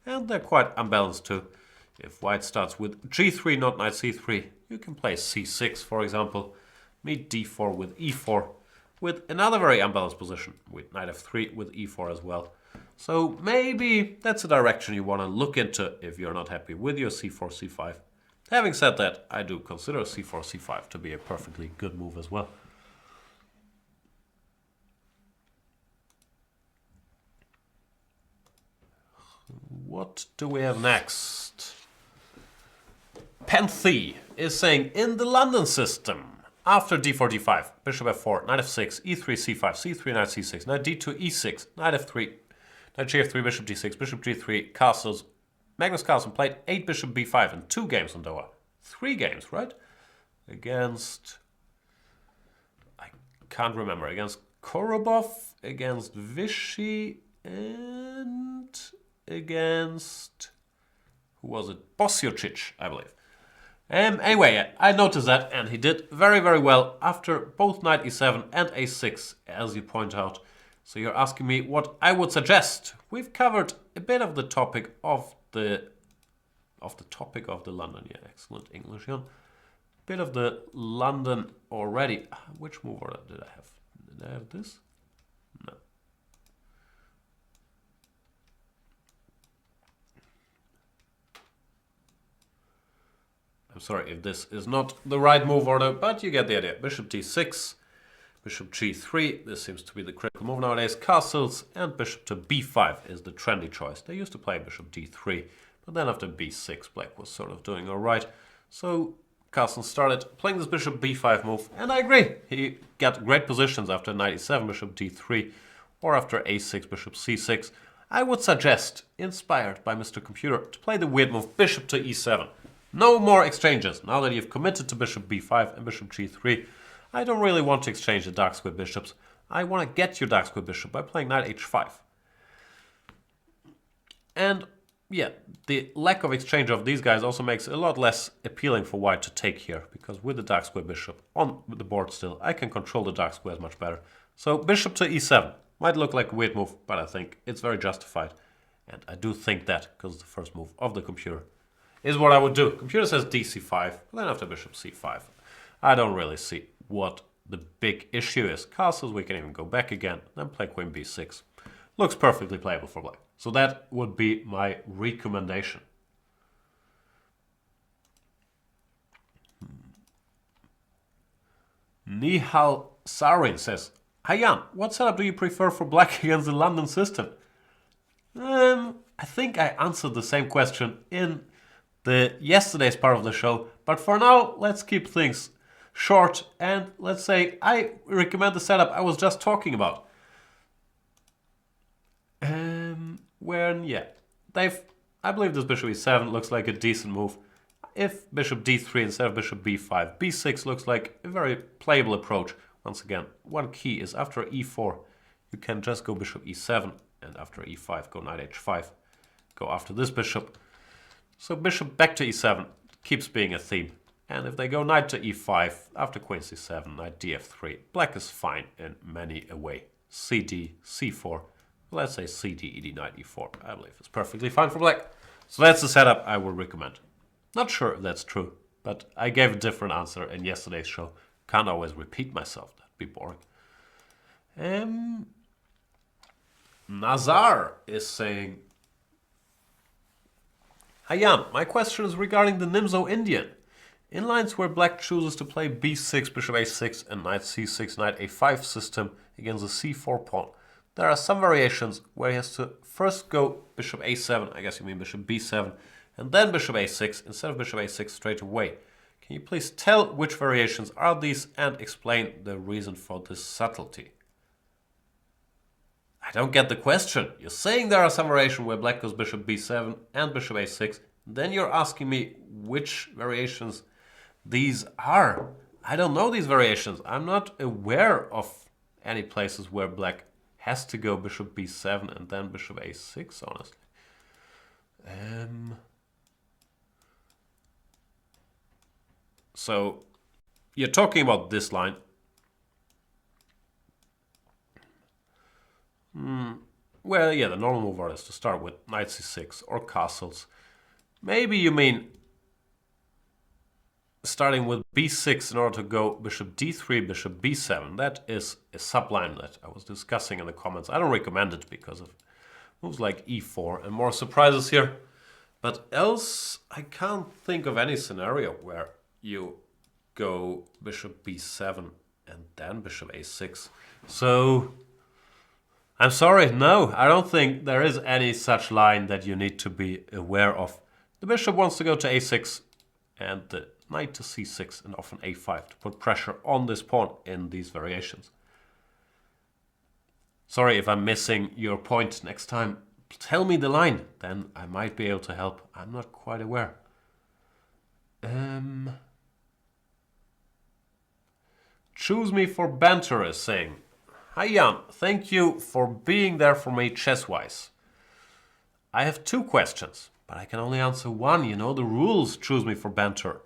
And they're quite unbalanced too. If white starts with g3, not knight c3, you can play c6, for example. Meet d4 with e4, with another very unbalanced position, with knight f3 with e4 as well. So maybe that's a direction you want to look into if you're not happy with your c4, c5. Having said that, I do consider c4, c5 to be a perfectly good move as well. What do we have next? Penthe is saying, in the London system, after d4, d5, bishop f4, knight f6, e3, c5, c3, knight c6, knight d2, e6, knight f3, knight gf3, bishop d6, bishop g3, castles. Magnus Carlsen played 8 bishop b5 in 2 games on Doha. 3 games, right? Against, I can't remember, against Korobov, against Vichy, and against, who was it? Bosiocic, I believe. Anyway, I noticed that, and he did very, very well after both knight e7 and a6, as you point out. So you're asking me what I would suggest. We've covered a bit of the topic of the London. Yeah, excellent English, yeah. Bit of the London already. Which move order did I have? Did I have this? No. I'm sorry if this is not the right move order, but you get the idea. Bishop d6, bishop g3, this seems to be the critical move nowadays. Castles, and bishop to b5 is the trendy choice. They used to play bishop d3, but then after b6, black was sort of doing alright. So Carlsen started playing this bishop b5 move, and I agree. He got great positions after knight e7, bishop d3, or after a6, bishop c6. I would suggest, inspired by Mr. Computer, to play the weird move bishop to e7. No more exchanges. Now that you've committed to bishop b5 and bishop g3, I don't really want to exchange the dark square bishops. I want to get your dark square bishop by playing knight h5. And yeah, the lack of exchange of these guys also makes it a lot less appealing for white to take here, because with the dark square bishop on the board still, I can control the dark squares much better. So bishop to e7 might look like a weird move, but I think it's very justified. And I do think that, because it's the first move of the computer, is what I would do. Computer says dc5, then after bishop c5. I don't really see what the big issue is. Castles, we can even go back again, then play queen b6. Looks perfectly playable for black. So that would be my recommendation. Nihal Sarin says, hi Jan, what setup do you prefer for black against the London system? I think I answered the same question in the yesterday's part of the show, but for now, let's keep things short and let's say I recommend the setup I was just talking about. I believe this bishop e7 looks like a decent move. If bishop d3 instead of bishop b5, b6 looks like a very playable approach. Once again, one key is after e4, you can just go bishop e7, and after e5, go knight h5. go after this bishop. So bishop back to e7 keeps being a theme. And if they go knight to e5, after queen c7, knight df3, black is fine in many a way. cd, c4, let's say cd, ed, knight e4. I believe it's perfectly fine for black. So that's the setup I would recommend. Not sure if that's true, but I gave a different answer in yesterday's show. Can't always repeat myself, that'd be boring. Nazar is saying, "Hi Jan, my question is regarding the Nimzo Indian. In lines where black chooses to play b6, bishop a6 and knight c6, knight a5 system against the c4 pawn, there are some variations where he has to first go bishop a7, I guess you mean bishop b7, and then bishop a6 instead of bishop a6 straight away. Can you please tell which variations are these and explain the reason for this subtlety?" I don't get the question. You're saying there are some variations where black goes bishop b7 and bishop a6, then you're asking me which variations these are. I don't know these variations. I'm not aware of any places where black has to go bishop b7 and then bishop a6, honestly. So you're talking about this line. Well, yeah, the normal move order is to start with knight c6 or castles. Maybe you mean starting with b6 in order to go bishop d3, bishop b7. That is a subline that I was discussing in the comments. I don't recommend it because of moves like e4 and more surprises here. But else, I can't think of any scenario where you go bishop b7 and then bishop a6. So I'm sorry, no, I don't think there is any such line that you need to be aware of. The bishop wants to go to a6 and the knight to c6 and often a5 to put pressure on this pawn in these variations. Sorry if I'm missing your point. Next time, tell me the line, then I might be able to help. I'm not quite aware. Choose me for banter is saying, "Hi Jan, thank you for being there for me chess-wise. I have two questions, but I can only answer one. You know the rules, choose me for banter.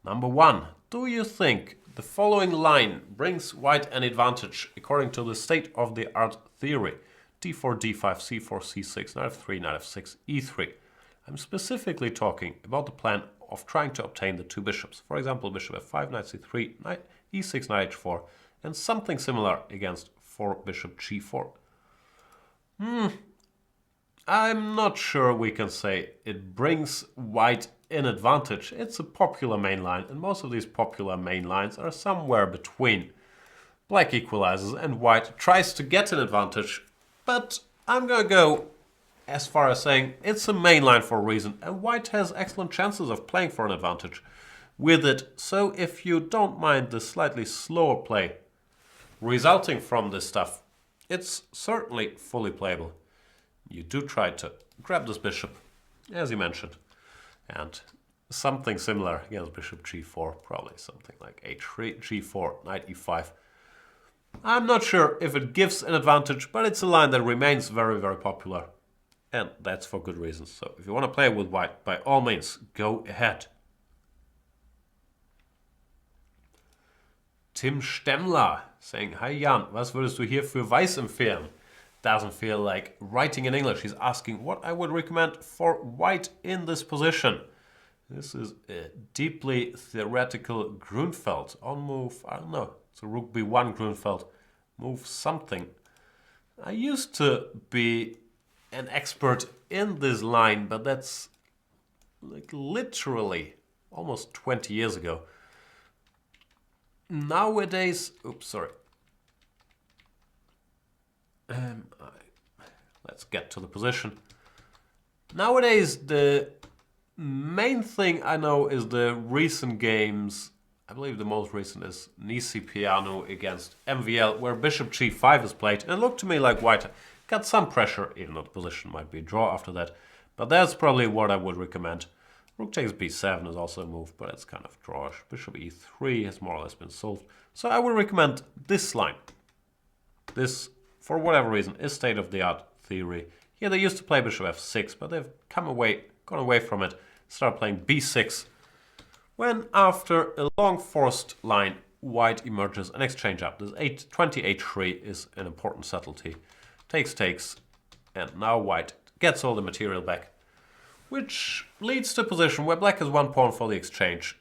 Number one, do you think the following line brings white an advantage according to the state-of-the-art theory? d4, d5, c4, c6, knight f3, knight f6, e3. I'm specifically talking about the plan of trying to obtain the two bishops. For example, bishop f5, knight c3, knight e6, knight h4, and something similar against 4 bishop g4. I'm not sure we can say it brings white an advantage. It's a popular main line, and most of these popular main lines are somewhere between. Black equalizes and white tries to get an advantage, but I'm gonna go as far as saying it's a main line for a reason, and white has excellent chances of playing for an advantage with it. So if you don't mind the slightly slower play resulting from this stuff, it's certainly fully playable. You do try to grab this bishop, as you mentioned, and something similar against bishop g4, probably something like h3, g4, knight e5. I'm not sure if it gives an advantage, but it's a line that remains very, very popular, and that's for good reasons. So if you want to play with white, by all means, go ahead. Tim Stemmler saying, "Hi Jan, was würdest du hier für Weiß empfehlen?" Doesn't feel like writing in English. He's asking what I would recommend for white in this position. This is a deeply theoretical Grunfeld. On move, I don't know, it's a rook b1 Grunfeld. Move something. I used to be an expert in this line, but that's like literally almost 20 years ago. Nowadays, oops, sorry. Let's get to the position. Nowadays, the main thing I know is the recent games. I believe the most recent is Nisi Piano against MVL, where bishop g5 is played. And it looked to me like white got some pressure, even though the position might be a draw after that. But that's probably what I would recommend. Rook takes b7 is also a move, but it's kind of drawish. Bishop e3 has more or less been solved. So I would recommend this line. This, for whatever reason, is state-of-the-art theory. Here they used to play bishop f6, but they've gone away from it, started playing b6. When after a long forced line, white emerges an exchange up. This 28-3 is an important subtlety. Takes, and now white gets all the material back, which leads to a position where black has one pawn for the exchange.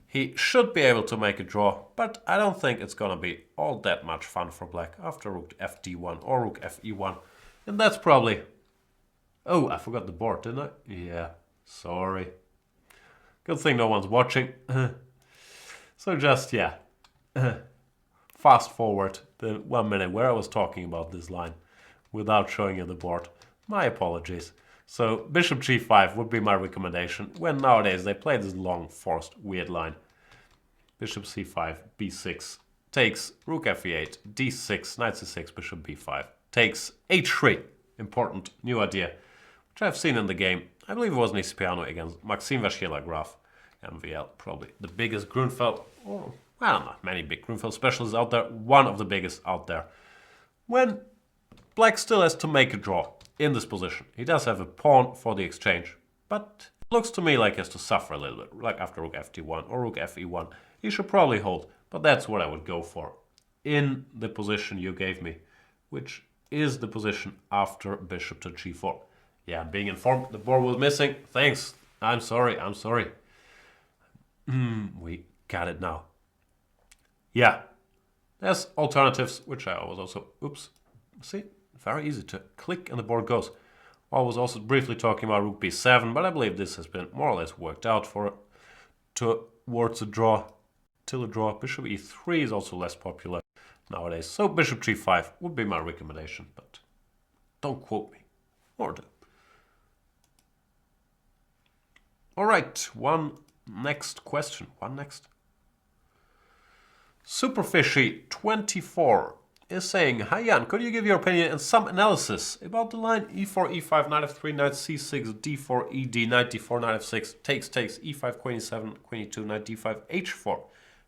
He should be able to make a draw, but I don't think it's gonna be all that much fun for black after rook fd1 or rook fe1. And that's probably... Oh, I forgot the board, didn't I? Yeah, sorry. Good thing no one's watching. So just, yeah. Fast forward the 1 minute where I was talking about this line without showing you the board. My apologies. So bishop g5 would be my recommendation when nowadays they play this long, forced, weird line. Bishop c5, b6, takes, rook fe8, d6, knight c6, bishop b5, takes, h3. Important new idea, which I've seen in the game. I believe it was an Piano against Maxim Vashchela Graf, MVL, probably the biggest Grunfeld, or well, not many big Grunfeld specialists out there, one of the biggest out there. When black still has to make a draw in this position. He does have a pawn for the exchange, but it looks to me like he has to suffer a little bit, like after rook ft1 or rook fe1. He should probably hold, but that's what I would go for in the position you gave me, which is the position after bishop to g4. Yeah, I'm being informed the board was missing. Thanks. I'm sorry. We got it now. Yeah, there's alternatives, which I was also... Oops. See? Very easy to click and the board goes. I was also briefly talking about rook b7, but I believe this has been more or less worked out towards a draw. Till a draw. Bishop e3 is also less popular nowadays. So bishop g5 would be my recommendation, but don't quote me. Or do. Alright, one next question. Superfishy24 is saying, Hi Jan, could you give your opinion and some analysis about the line e4, e5, knight f3, knight c6, d4, ed, knight d4, knight f6, takes, e5, queen e7, queen e2, knight d5, h4,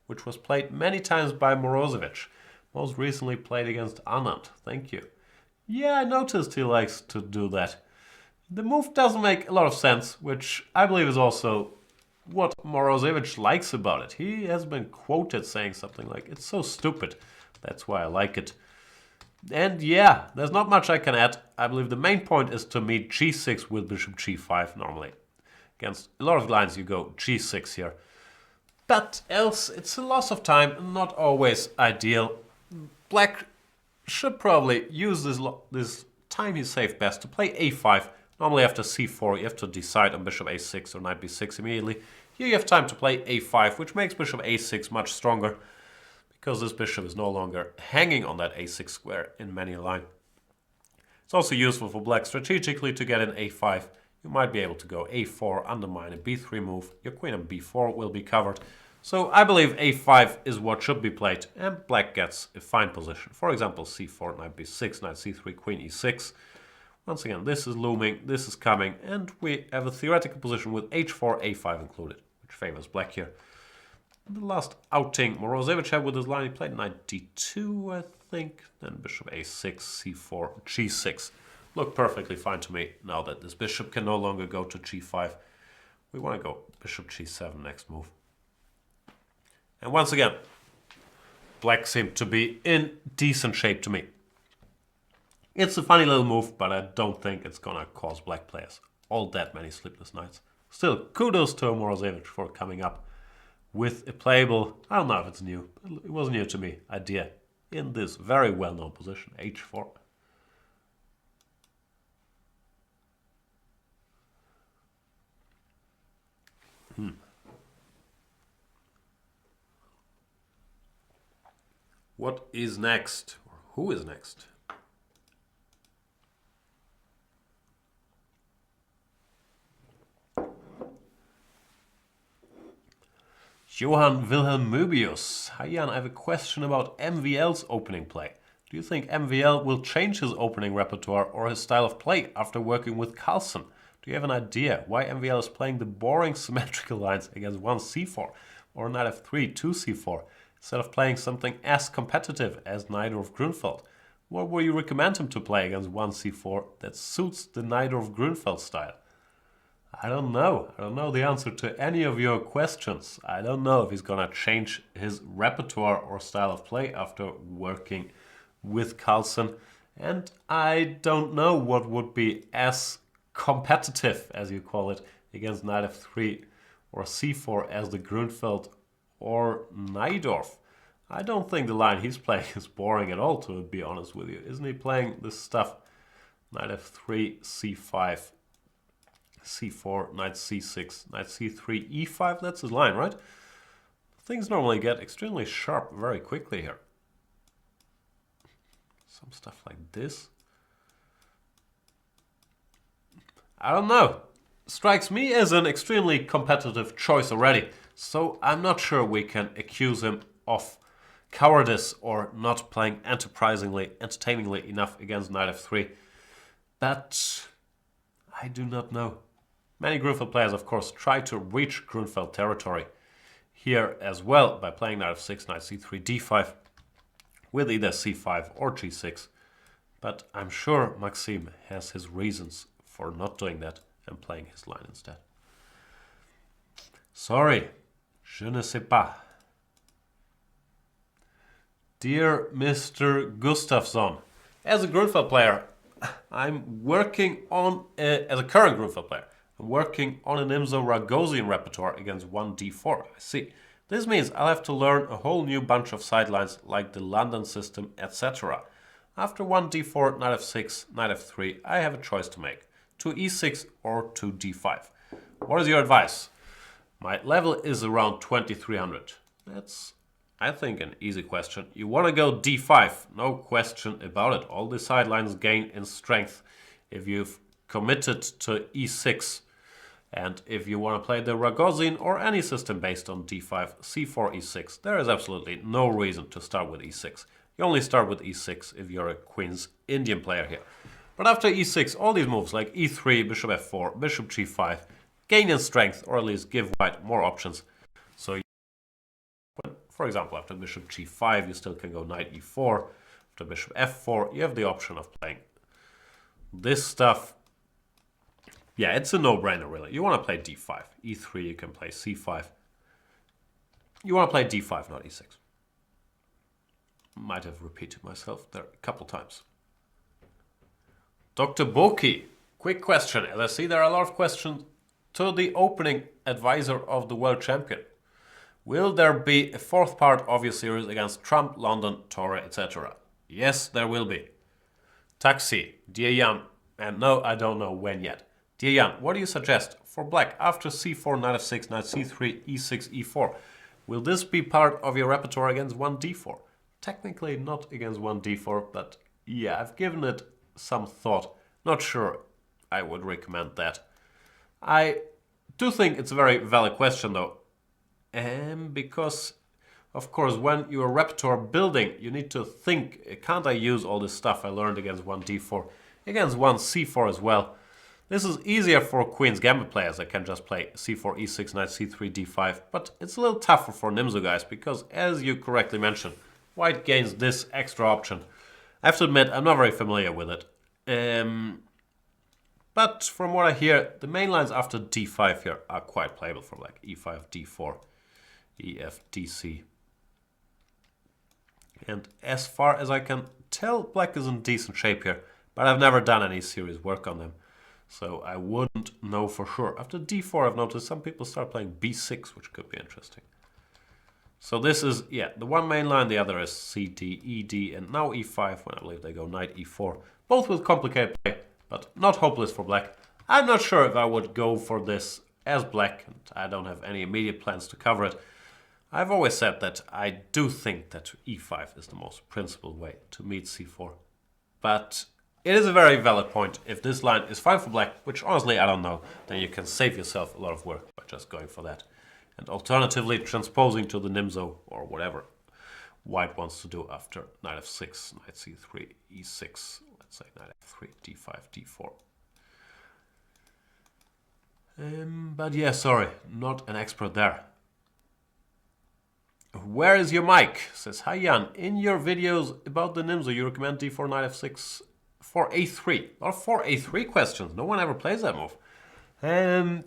which was played many times by Morozevich, most recently played against Anand. Thank you. Yeah, I noticed he likes to do that. The move doesn't make a lot of sense, which I believe is also what Morozevich likes about it. He has been quoted saying something like, it's so stupid. That's why I like it. And yeah, there's not much I can add. I believe the main point is to meet g6 with bishop g5 normally. Against a lot of lines you go g6 here. But else it's a loss of time, not always ideal. Black should probably use this time he saved best to play a5. Normally after c4 you have to decide on bishop a6 or knight b6 immediately. Here you have time to play a5, which makes bishop a6 much stronger, because this bishop is no longer hanging on that a6 square in many a line. It's also useful for black strategically to get an a5. You might be able to go a4, undermine a b3 move. Your queen on b4 will be covered. So I believe a5 is what should be played, and black gets a fine position. For example, c4, knight b6, knight c3, queen e6. Once again, this is looming, this is coming, and we have a theoretical position with h4, a5 included, which favors black here. The last outing Morozevich had with his line, he played knight d2, I think, then bishop a6, c4, g6. Looked perfectly fine to me now that this bishop can no longer go to g5. We want to go bishop g7 next move. And once again, black seemed to be in decent shape to me. It's a funny little move, but I don't think it's gonna cause black players all that many sleepless nights. Still, kudos to Morozevich for coming up with a playable, I don't know if it's new, but it was new to me, idea in this very well-known position, h4. What is next? Or who is next? Johann Wilhelm Möbius. Hi Jan, I have a question about MVL's opening play. Do you think MVL will change his opening repertoire or his style of play after working with Carlsen? Do you have an idea why MVL is playing the boring symmetrical lines against 1c4 or knight f3, 2c4, instead of playing something as competitive as Najdorf Grunfeld? What would you recommend him to play against 1c4 that suits the Najdorf Grunfeld style? I don't know. I don't know the answer to any of your questions. I don't know if he's gonna change his repertoire or style of play after working with Carlsen. And I don't know what would be as competitive, as you call it, against knight f3 or c4 as the Grunfeld or Najdorf. I don't think the line he's playing is boring at all, to be honest with you. Isn't he playing this stuff? Knight f3, c5, c4, knight c6, knight c3, e5. That's his line, right? Things normally get extremely sharp very quickly here. Some stuff like this. I don't know. Strikes me as an extremely competitive choice already. So I'm not sure we can accuse him of cowardice or not playing entertainingly enough against knight f3. But I do not know. Many Grunfeld players, of course, try to reach Grunfeld territory here as well by playing knight f6, knight c3, d5 with either c5 or g6. But I'm sure Maxime has his reasons for not doing that and playing his line instead. Sorry, je ne sais pas. Dear Mr. Gustafsson, as a Grunfeld player, I'm working on, as a current Grunfeld player, I'm working on an Nimzo Ragosian repertoire against 1d4. I see. This means I'll have to learn a whole new bunch of sidelines like the London system, etc. After 1d4, knight f6, knight f3, I have a choice to make. To e6 or to d5. What is your advice? My level is around 2300. That's, I think, an easy question. You want to go d5, no question about it. All the sidelines gain in strength if you've committed to e6. And if you want to play the Ragosian or any system based on d5, c4, e6, there is absolutely no reason to start with e6. You only start with e6 if you're a Queen's Indian player here. But after e6, all these moves like e3, bishop f4, bishop g5 gain in strength, or at least give white more options. So, for example, after bishop g5, you still can go knight e4. After bishop f4, you have the option of playing this stuff. Yeah, it's a no-brainer, really. You want to play d5. e3, you can play c5. You want to play d5, not e6. Might have repeated myself there a couple times. Dr. Boki, quick question. As I see, there are a lot of questions to the opening advisor of the world champion. Will there be a fourth part of your series against Trump, London, Torre, etc.? Yes, there will be. Taxi, dear Jan, and no, I don't know when yet. Dear Jan, what do you suggest for black after c4, knight f6, knight c3, e6, e4? Will this be part of your repertoire against 1d4? Technically not against 1d4, but yeah, I've given it some thought. Not sure I would recommend that. I do think it's a very valid question though. Because, of course, when you're repertoire building, you need to think, can't I use all this stuff I learned against 1d4, against 1c4 as well? This is easier for Queen's Gambit players that can just play c4, e6, knight c3, d5, but it's a little tougher for Nimzo guys because, as you correctly mentioned, white gains this extra option. I have to admit, I'm not very familiar with it. But from what I hear, the main lines after d5 here are quite playable for like e5, d4, ef, dc. And as far as I can tell, black is in decent shape here, but I've never done any serious work on them. So I wouldn't know for sure. After d4, I've noticed some people start playing b6, which could be interesting. So this is, yeah, the one main line, the other is cd, ed, and now e5, when I believe they go knight e4. Both with complicated play, but not hopeless for black. I'm not sure if I would go for this as black, and I don't have any immediate plans to cover it. I've always said that I do think that e5 is the most principled way to meet c4. But it is a very valid point. If this line is fine for black, which honestly I don't know, then you can save yourself a lot of work by just going for that. And alternatively transposing to the Nimzo or whatever white wants to do after knight f6, knight c3, e6, let's say knight f3, d5, d4. But yeah, sorry, not an expert there. Where is your mic? Says, hi Jan, in your videos about the Nimzo, you recommend d4, knight f6, for a3. Or for a3 questions. No one ever plays that move.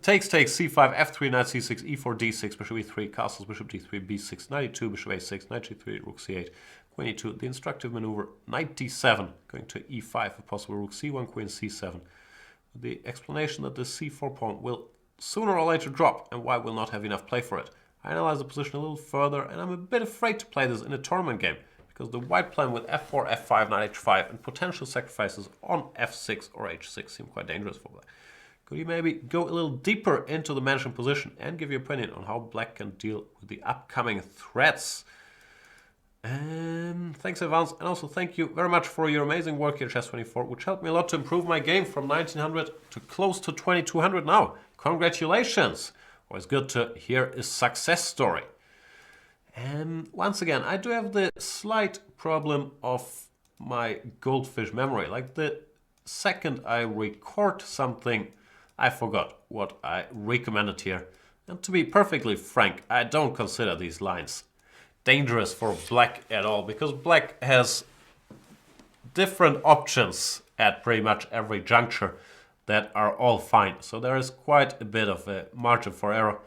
Takes, c5, f3, knight c6, e4, d6, bishop e3, castles, bishop d3, b6, knight e2, bishop a6, knight g3, rook c8, queen e2. The instructive maneuver, knight d7, going to e5, if possible, rook c1, queen c7. The explanation that the c4 pawn will sooner or later drop, and white will not have enough play for it. I analyze the position a little further, and I'm a bit afraid to play this in a tournament game, because the white plan with f4, f5, knight h5, and potential sacrifices on f6 or h6 seem quite dangerous for black. Could you maybe go a little deeper into the mentioned position and give your opinion on how black can deal with the upcoming threats? Thanks in advance, and also thank you very much for your amazing work here, Chess24, which helped me a lot to improve my game from 1900 to close to 2200 now. Congratulations! Always good to hear a success story. And once again, I do have the slight problem of my goldfish memory. Like the second I record something, I forgot what I recommended here. And to be perfectly frank, I don't consider these lines dangerous for black at all, because black has different options at pretty much every juncture that are all fine. So there is quite a bit of a margin for error.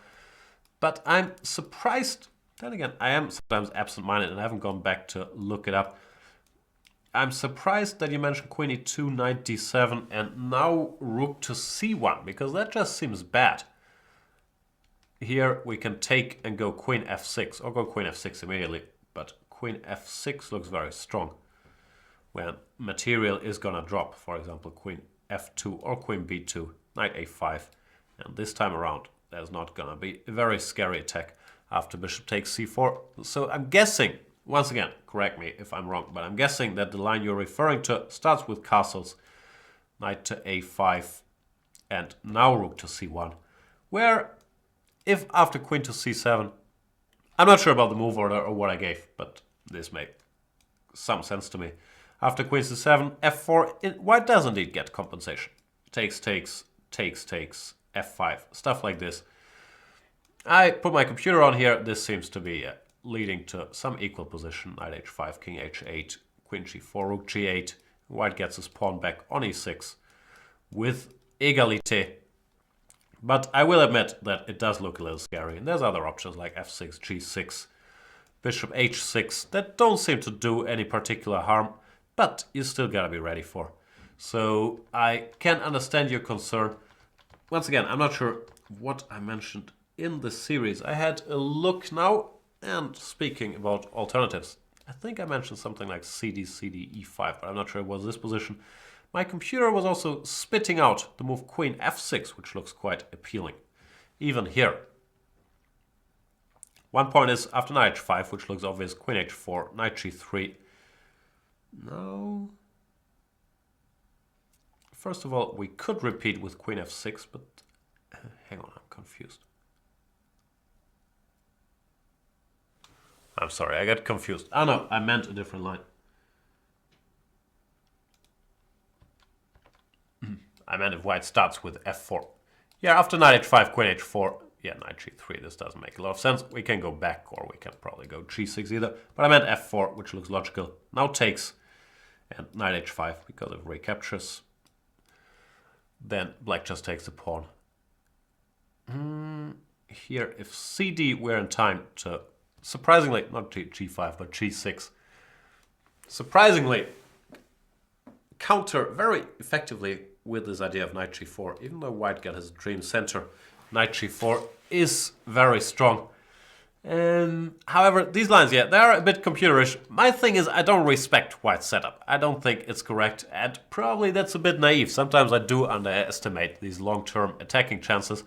But I'm surprised, then again, I am sometimes absent-minded and I haven't gone back to look it up. I'm surprised that you mentioned queen e2, knight d7, and now rook to c1, because that just seems bad. Here we can take and go queen f6, or go queen f6 immediately, but queen f6 looks very strong when material is gonna drop, for example queen f2 or queen b2, knight a5, and this time around there's not gonna be a very scary attack after bishop takes c4. So I'm guessing, once again, correct me if I'm wrong, but I'm guessing that the line you're referring to starts with castles, knight to a5, and now rook to c1, where if after queen to c7, I'm not sure about the move order or what I gave, but this made some sense to me. After queen c7, f4, white does indeed get compensation. Takes, f5, stuff like this. I put my computer on here. This seems to be leading to some equal position. Knight h5, king h8, queen g4, rook g8. White gets his pawn back on e6 with égalité. But I will admit that it does look a little scary. And there's other options like f6, g6, bishop h6 that don't seem to do any particular harm, but you still gotta be ready for. So I can understand your concern. Once again, I'm not sure what I mentioned in the series. I had a look now, and speaking about alternatives, I think I mentioned something like cd, e5, but I'm not sure it was this position. My computer was also spitting out the move queen f6, which looks quite appealing, even here. One point is after knight h5, which looks obvious, queen h4, knight g3. No. First of all, we could repeat with queen f6, but hang on, I'm confused. I'm sorry, I got confused. Oh no, I meant a different line. I meant if white starts with f4. Yeah, after knight h5, queen h4, yeah, knight g3, this doesn't make a lot of sense. We can go back, or we can probably go g6 either. But I meant f4, which looks logical. Now takes, and knight h5, because of recaptures. Then black just takes the pawn. Here, if cd, we're in time to, surprisingly, not g5, but g6. Surprisingly, counter very effectively with this idea of knight g4. Even though white got his dream center, knight g4 is very strong. However, these lines, yeah, they are a bit computerish. My thing is, I don't respect white's setup. I don't think it's correct, and probably that's a bit naive. Sometimes I do underestimate these long-term attacking chances.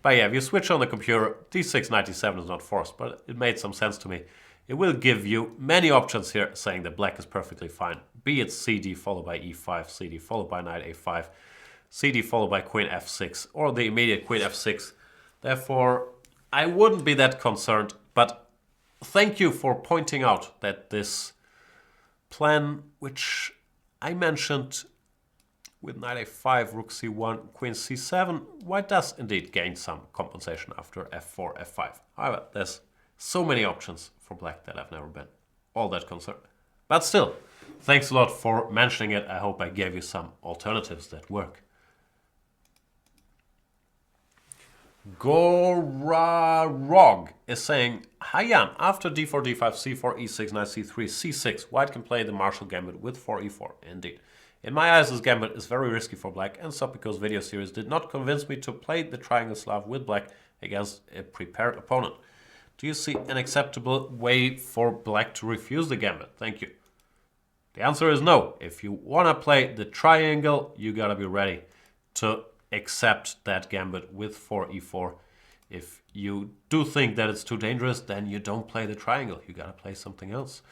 But yeah, if you switch on the computer, d6, knight d7 is not forced, but it made some sense to me. It will give you many options here saying that black is perfectly fine. Be it cd followed by e5, cd followed by knight a5, cd followed by queen f6, or the immediate queen f6. Therefore, I wouldn't be that concerned, but thank you for pointing out that this plan, which I mentioned with knight a5, rook c1, queen c7, white does indeed gain some compensation after f4, f5. However, there's so many options for for black that I've never been all that concerned. But still, thanks a lot for mentioning it. I hope I gave you some alternatives that work. Gorarog is saying, hi Jan, after d4, d5, c4, e6, knight c3, c6, white can play the Marshall Gambit with 4 e4. Indeed. In my eyes, this gambit is very risky for black, and Sopico's video series did not convince me to play the triangle Slav with black against a prepared opponent. Do you see an acceptable way for black to refuse the gambit? Thank you. The answer is no. If you want to play the triangle, you gotta be ready to accept that gambit with 4 e4. If you do think that it's too dangerous, then you don't play the triangle. You gotta play something else.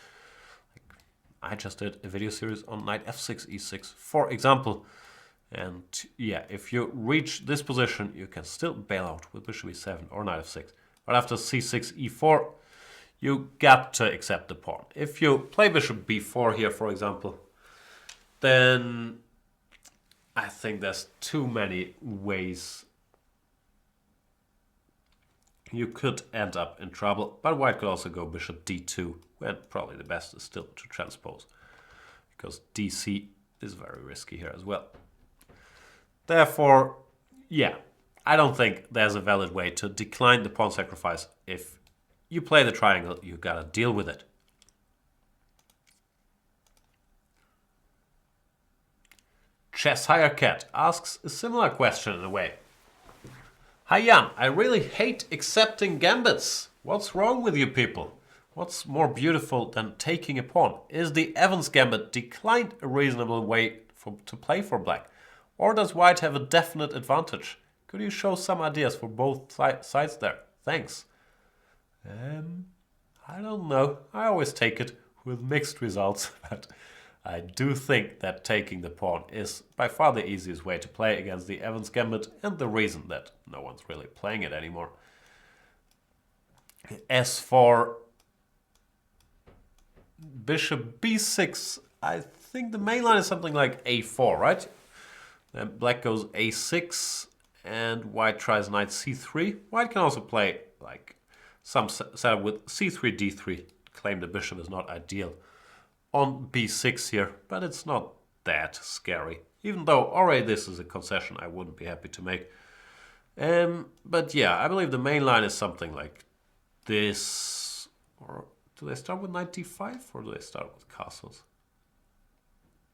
I just did a video series on knight f6, e6, for example. And yeah, if you reach this position, you can still bail out with bishop e7 or knight f6. But after c6, e4, you got to accept the pawn. If you play bishop b4 here, for example, then I think there's too many ways you could end up in trouble. But white could also go bishop d2, and probably the best is still to transpose, because dc is very risky here as well. Therefore, yeah, I don't think there's a valid way to decline the pawn sacrifice. If you play the triangle, you gotta deal with it. Chess Higher Cat asks a similar question in a way. Hi Jan, I really hate accepting gambits. What's wrong with you people? What's more beautiful than taking a pawn? Is the Evans gambit declined a reasonable way to play for black? Or does white have a definite advantage? Could you show some ideas for both sides there? Thanks. I don't know. I always take it with mixed results, but I do think that taking the pawn is by far the easiest way to play against the Evans gambit, and the reason that no one's really playing it anymore. As for bishop b6, I think the main line is something like a4, right? Then black goes a6 and white tries knight c3. White can also play like some setup with c3, d3. Claim the bishop is not ideal on b6 here, but it's not that scary. Even though already this is a concession I wouldn't be happy to make. But yeah, I believe the main line is something like this. Or do they start with knight d5 or do they start with castles?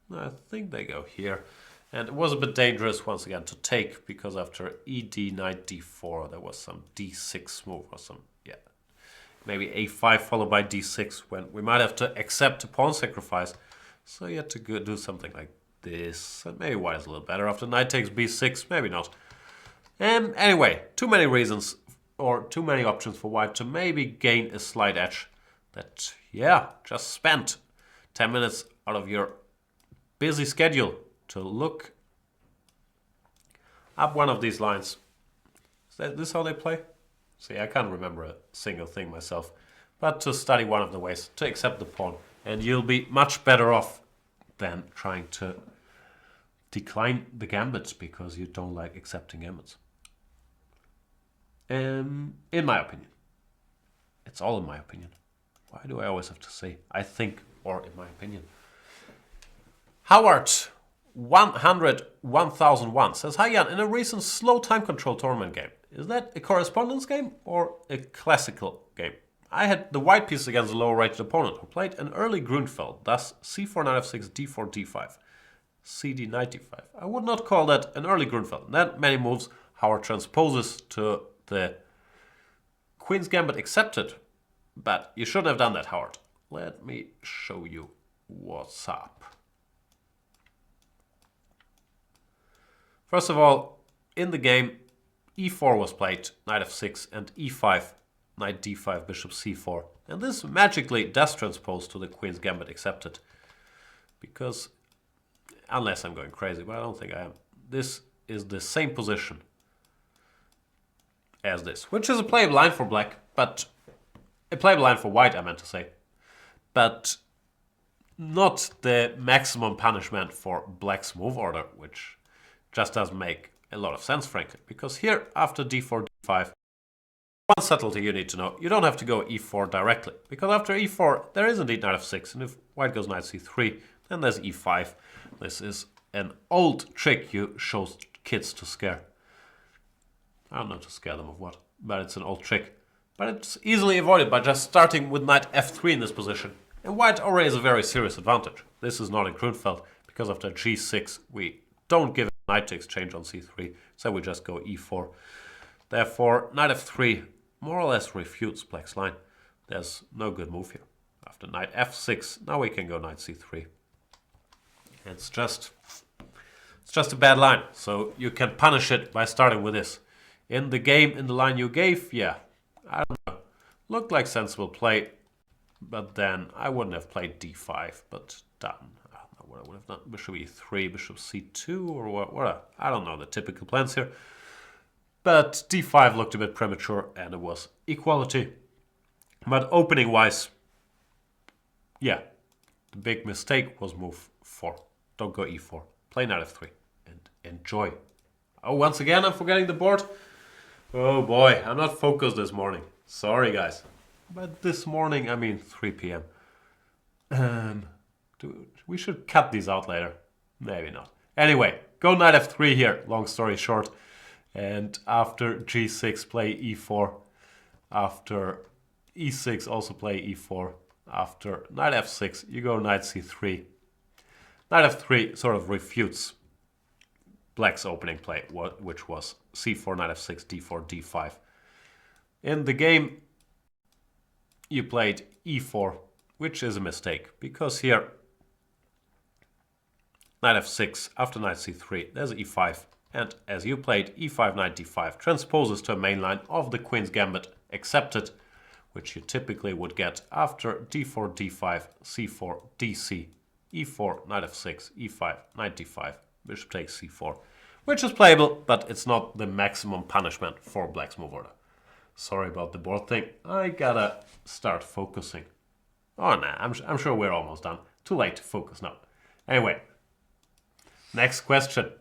No, I think they go here. And it was a bit dangerous once again to take, because after ed, knight d4, there was some d6 move or some, yeah, maybe a5 followed by d6, when we might have to accept a pawn sacrifice. So you had to go do something like this. And maybe white is a little better after knight takes b6, maybe not. Anyway, too many reasons or too many options for white to maybe gain a slight edge that, yeah, just spent 10 minutes out of your busy schedule to look up one of these lines. Is this how they play? See, I can't remember a single thing myself. But to study one of the ways to accept the pawn, and you'll be much better off than trying to decline the gambits because you don't like accepting gambits. In my opinion. It's all in my opinion. Why do I always have to say I think or in my opinion? Howard 100-1001 says, hi Jan, in a recent slow time control tournament game, is that a correspondence game or a classical game? I had the white piece against a lower rated opponent who played an early Grunfeld, thus c4 knight f6, d4 d5, cd knight d5. I would not call that an early Grunfeld. Then many moves Howard transposes to the Queen's Gambit accepted, but you shouldn't have done that, Howard. Let me show you what's up. First of all, in the game, e4 was played, knight f6, and e5, knight d5, bishop c4. And this magically does transpose to the Queen's Gambit accepted. Because, unless I'm going crazy, but I don't think I am, this is the same position as this, which is a playable line for black, but a playable line for white, I meant to say. But not the maximum punishment for black's move order, which just doesn't make a lot of sense, frankly, because here after d4, d5, one subtlety you need to know. You don't have to go e4 directly, because after e4 there is indeed knight f6, and if white goes knight c3, then there's e5. This is an old trick you show kids to scare. I don't know to scare them of what, but it's an old trick. But it's easily avoided by just starting with knight f3 in this position. And white already has a very serious advantage. This is not in Grunfeld, because after g6 we don't give a knight to exchange on c3, so we just go e4. Therefore, knight f3 more or less refutes black's line. There's no good move here. After knight f6, now we can go knight c3. It's just a bad line, so you can punish it by starting with this. In the game, in the line you gave, yeah, I don't know. Looked like sensible play, but then I wouldn't have played d5, but done. I don't know what I would have done. Bishop e3, bishop c2, or what? I don't know the typical plans here. But d5 looked a bit premature, and it was equality. But opening-wise, yeah, the big mistake was move 4. Don't go e4. Play knight f3 and enjoy. Oh, once again, I'm forgetting the board. Oh boy, I'm not focused this morning. Sorry, guys. But this morning, I mean 3 p.m. We should cut these out later. Maybe not. Anyway, go knight f3 here, long story short. And after g6, play e4. After e6, also play e4. After knight f6, you go knight c3. Knight f3 sort of refutes black's opening play, which was c4, knight f6, d4, d5. In the game, you played e4, which is a mistake, because here, knight f6, after knight c3, there's e5, and as you played, e5, knight d5 transposes to a main line of the queen's gambit accepted, which you typically would get after d4, d5, c4, dc, e4, knight f6, e5, knight d5, bishop takes c4, which is playable, but it's not the maximum punishment for black's move order. Sorry about the board thing. I gotta start focusing. Oh, nah, I'm sure we're almost done. Too late to focus now. Anyway, next question.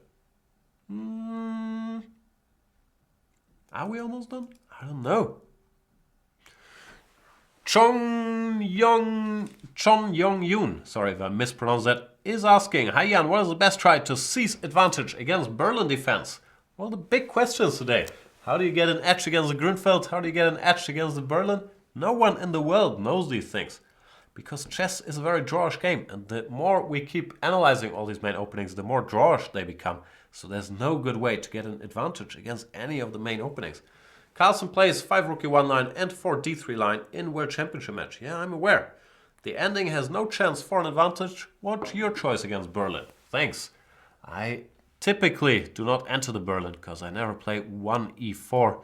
Are we almost done? I don't know. Chong Yong Yoon, sorry if I mispronounced that, is asking, hi Jan, what is the best try to seize advantage against Berlin defense? Well, the big questions today. How do you get an edge against the Grunfeld? How do you get an edge against the Berlin? No one in the world knows these things. Because chess is a very drawish game, and the more we keep analyzing all these main openings, the more drawish they become. So there's no good way to get an advantage against any of the main openings. Carlsen plays 5 rook e1 line and 4 d3 line in World Championship match. Yeah, I'm aware. The ending has no chance for an advantage. What's your choice against Berlin? Thanks. I typically do not enter the Berlin because I never play 1 e4.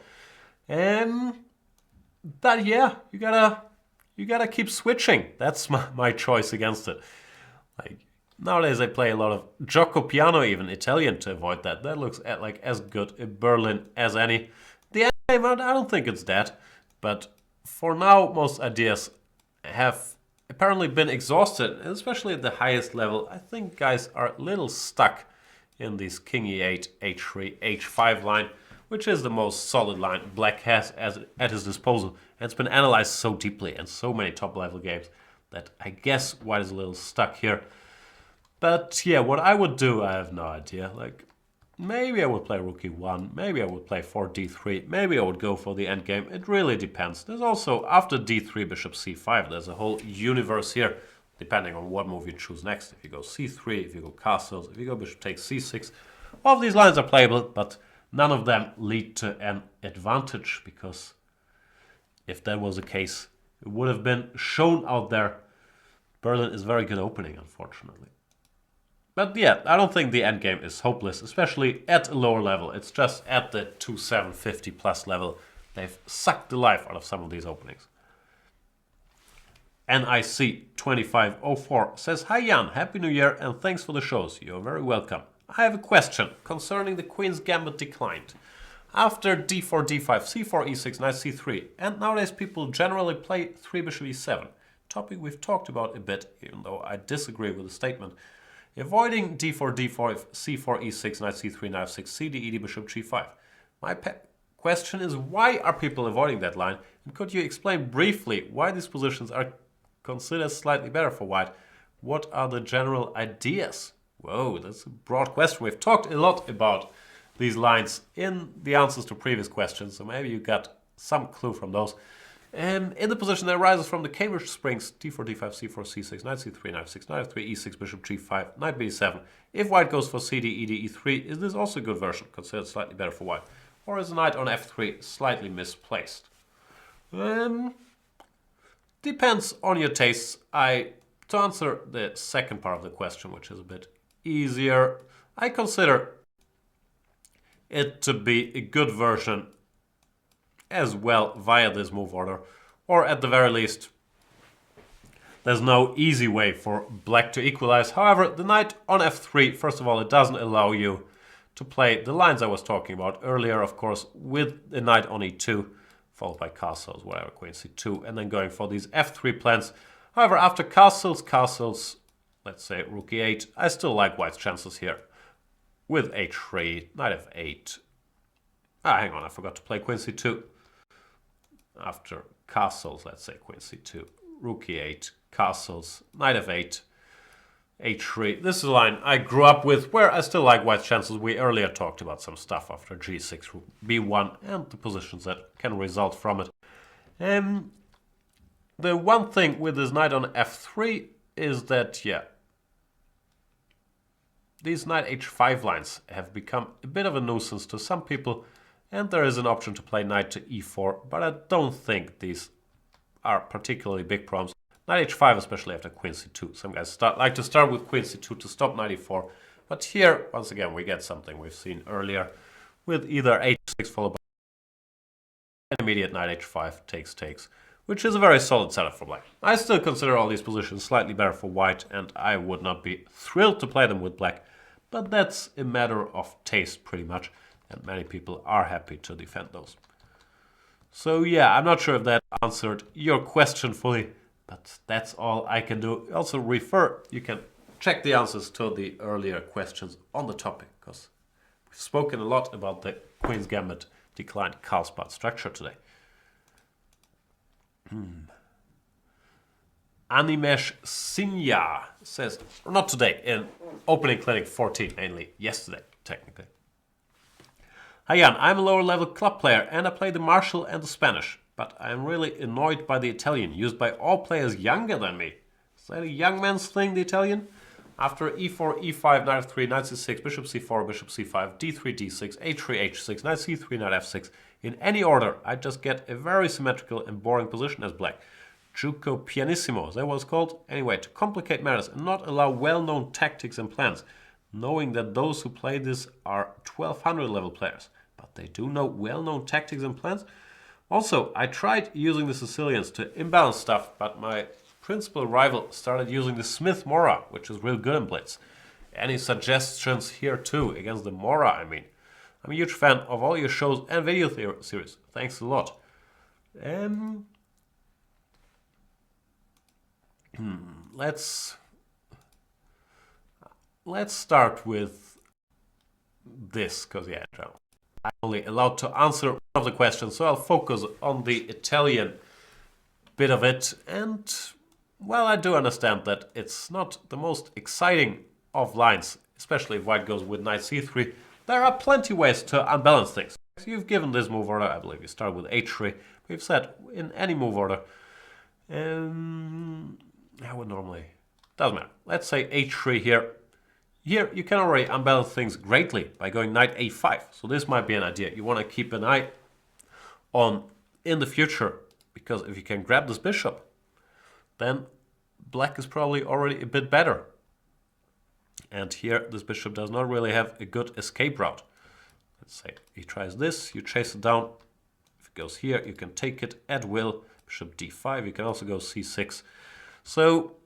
But yeah, you gotta keep switching. That's my choice against it. Like nowadays I play a lot of gioco piano, even Italian, to avoid that. That looks like as good a Berlin as any. The endgame, I don't think it's that. But for now, most ideas have apparently been exhausted, especially at the highest level. I think guys are a little stuck in this king e8, h3, h5 line, which is the most solid line black has at his disposal. And it's been analyzed so deeply in so many top-level games that I guess white is a little stuck here. But yeah, what I would do, I have no idea. Like, maybe I would play rook e1, maybe I would play 4 d3, maybe I would go for the endgame. It really depends. There's also, after d3, bishop c5, there's a whole universe here, depending on what move you choose next. If you go c3, if you go castles, if you go bishop takes c6, all of these lines are playable, but none of them lead to an advantage, because if that was the case, it would have been shown out there. Berlin is very good opening, unfortunately. But yeah, I don't think the endgame is hopeless, especially at a lower level. It's just at the 2750 plus level. They've sucked the life out of some of these openings. NIC2504 says, hi Jan, Happy New Year and thanks for the shows. You're very welcome. I have a question concerning the Queen's Gambit declined. After d4, d5, c4, e6, knight c3, and nowadays people generally play 3 bishop e7. Topic we've talked about a bit, even though I disagree with the statement. Avoiding d4, d4, c4, e6, knight c3, knight f6, cd, ed, bishop g5. My question is, why are people avoiding that line? And could you explain briefly why these positions are considered slightly better for white? What are the general ideas? Whoa, that's a broad question. We've talked a lot about these lines in the answers to previous questions, so maybe you got some clue from those. In the position that arises from the Cambridge Springs, d4, d5, c4, c6, knight c3, knight f6, knight f3, e6, bishop g5, knight b7. If white goes for cd, ed, e3, is this also a good version, considered slightly better for white? Or is the knight on f3 slightly misplaced? Depends on your tastes. To answer the second part of the question, which is a bit easier, I consider it to be a good version as well via this move order, or at the very least there's no easy way for black to equalize. However, the knight on f3, first of all, it doesn't allow you to play the lines I was talking about earlier, of course, with the knight on e2 followed by castles, whatever, queen c2, and then going for these f3 plans. However, after castles, let's say rook e8, I still like white's chances here with h3, knight f8. Hang on, I forgot to play queen c2. After castles, let's say queen c2, rook e8, castles, knight f8, h3. This is a line I grew up with where I still like white's chances. We earlier talked about some stuff after g6, rook b1, and the positions that can result from it. The one thing with this knight on f3 is that, these knight h5 lines have become a bit of a nuisance to some people, and there is an option to play knight to e4, but I don't think these are particularly big problems. Knight h5, especially after queen c2. Some guys like to start with queen c2 to stop knight e4, but here, once again, we get something we've seen earlier with either h6 followed by an immediate knight h5 takes, which is a very solid setup for black. I still consider all these positions slightly better for white, and I would not be thrilled to play them with black, but that's a matter of taste pretty much, and many people are happy to defend those. So I'm not sure if that answered your question fully, but that's all I can do. Also you can check the answers to the earlier questions on the topic, because we've spoken a lot about the Queen's Gambit declined Carlsbad structure today. Animesh Sinya says, not today, in opening clinic 14, mainly yesterday, technically. Hi Jan, I'm a lower level club player and I play the Marshall and the Spanish, but I'm really annoyed by the Italian, used by all players younger than me. Is that a young man's thing, the Italian? After e4, e5, knight f3, knight c6, bishop c4, bishop c5, d3, d6, h3, h6, knight c3, knight f6. In any order, I just get a very symmetrical and boring position as black. Juco pianissimo, is that what it's called? Anyway, to complicate matters and not allow well-known tactics and plans, knowing that those who play this are 1200 level players, but they do know well-known tactics and plans. Also, I tried using the Sicilians to imbalance stuff, but my principal rival started using the Smith Mora, which is real good in blitz. Any suggestions here too, against the Mora, I mean? I'm a huge fan of all your shows and video series. Thanks a lot. Let's start with this, because I'm only allowed to answer one of the questions, so I'll focus on the Italian bit of it. And well, I do understand that it's not the most exciting of lines, especially if white goes with knight c3. There are plenty ways to unbalance things. You've given this move order, I believe you start with h3. We've said in any move order. I would normally, doesn't matter. Let's say h3 here. Here you can already unbalance things greatly by going knight a5. So this might be an idea you want to keep an eye on in the future, because if you can grab this bishop, then black is probably already a bit better. And here this bishop does not really have a good escape route. Let's say he tries this, you chase it down. If it goes here, you can take it at will. Bishop d5, you can also go c6. So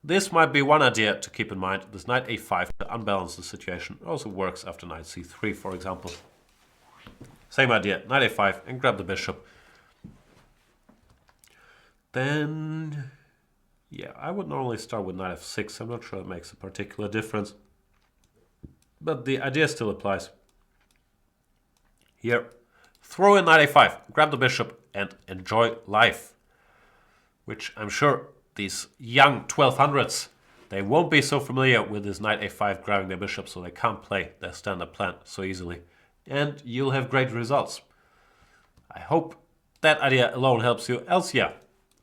this might be one idea to keep in mind. This knight a5 to unbalance the situation also works after knight c3, for example. Same idea, knight a5 and grab the bishop. Then, I would normally start with knight f6. I'm not sure it makes a particular difference, but the idea still applies. Here, throw in knight a5, grab the bishop, and enjoy life. Which I'm sure these young 1200s, they won't be so familiar with this knight a5 grabbing their bishop, so they can't play their standard plan so easily. And you'll have great results. I hope that idea alone helps you. Else, yeah,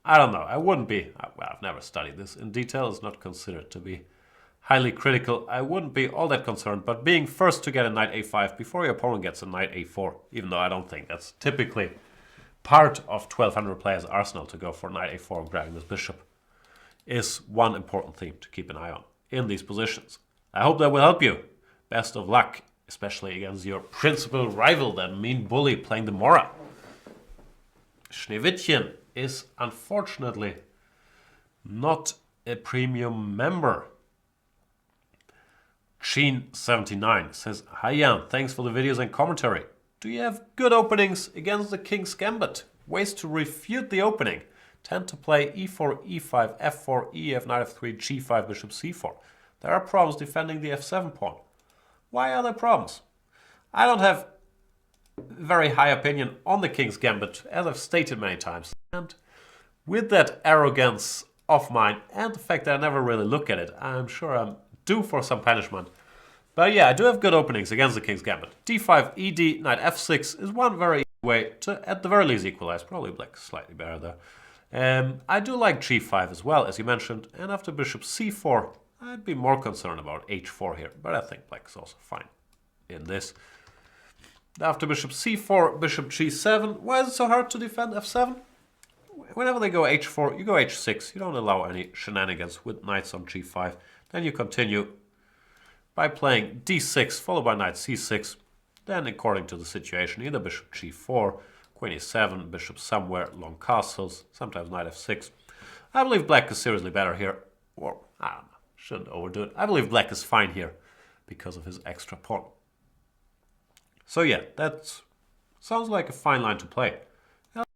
I don't know. I wouldn't be, well, I've never studied this in detail. It's not considered to be highly critical. I wouldn't be all that concerned, but being first to get a knight a5 before your opponent gets a knight a4, even though I don't think that's typically part of 1200 players' arsenal to go for knight a4 and grabbing this bishop, is one important thing to keep an eye on in these positions. I hope that will help you. Best of luck, especially against your principal rival, that mean bully playing the Mora. Schneewittchen is unfortunately not a premium member. Sheen79 says, "Hi Jan, thanks for the videos and commentary. Do you have good openings against the King's Gambit? Ways to refute the opening. Tend to play e4, e5, f4, ef, knight f3, g5, bishop c4. There are problems defending the f7 pawn. Why are there problems? I don't have very high opinion on the King's Gambit, as I've stated many times. And with that arrogance of mine and the fact that I never really look at it, I'm sure I'm due for some punishment. But yeah, I do have good openings against the King's Gambit. d5, ed, knight f6 is one very easy way to, at the very least, equalize. Probably black slightly better there. I do like g5 as well, as you mentioned. And after bishop c4, I'd be more concerned about h4 here. But I think black is also fine in this. After bishop c4, bishop g7. Why is it so hard to defend f7? Whenever they go h4, you go h6. You don't allow any shenanigans with knights on g5. Then you continue by playing d6, followed by knight c6. Then, according to the situation, either bishop g4, queen e7, bishop somewhere, long castles, sometimes knight f6. I believe black is seriously better here. Or, I don't know, shouldn't overdo it. I believe black is fine here because of his extra pawn. So yeah, that sounds like a fine line to play.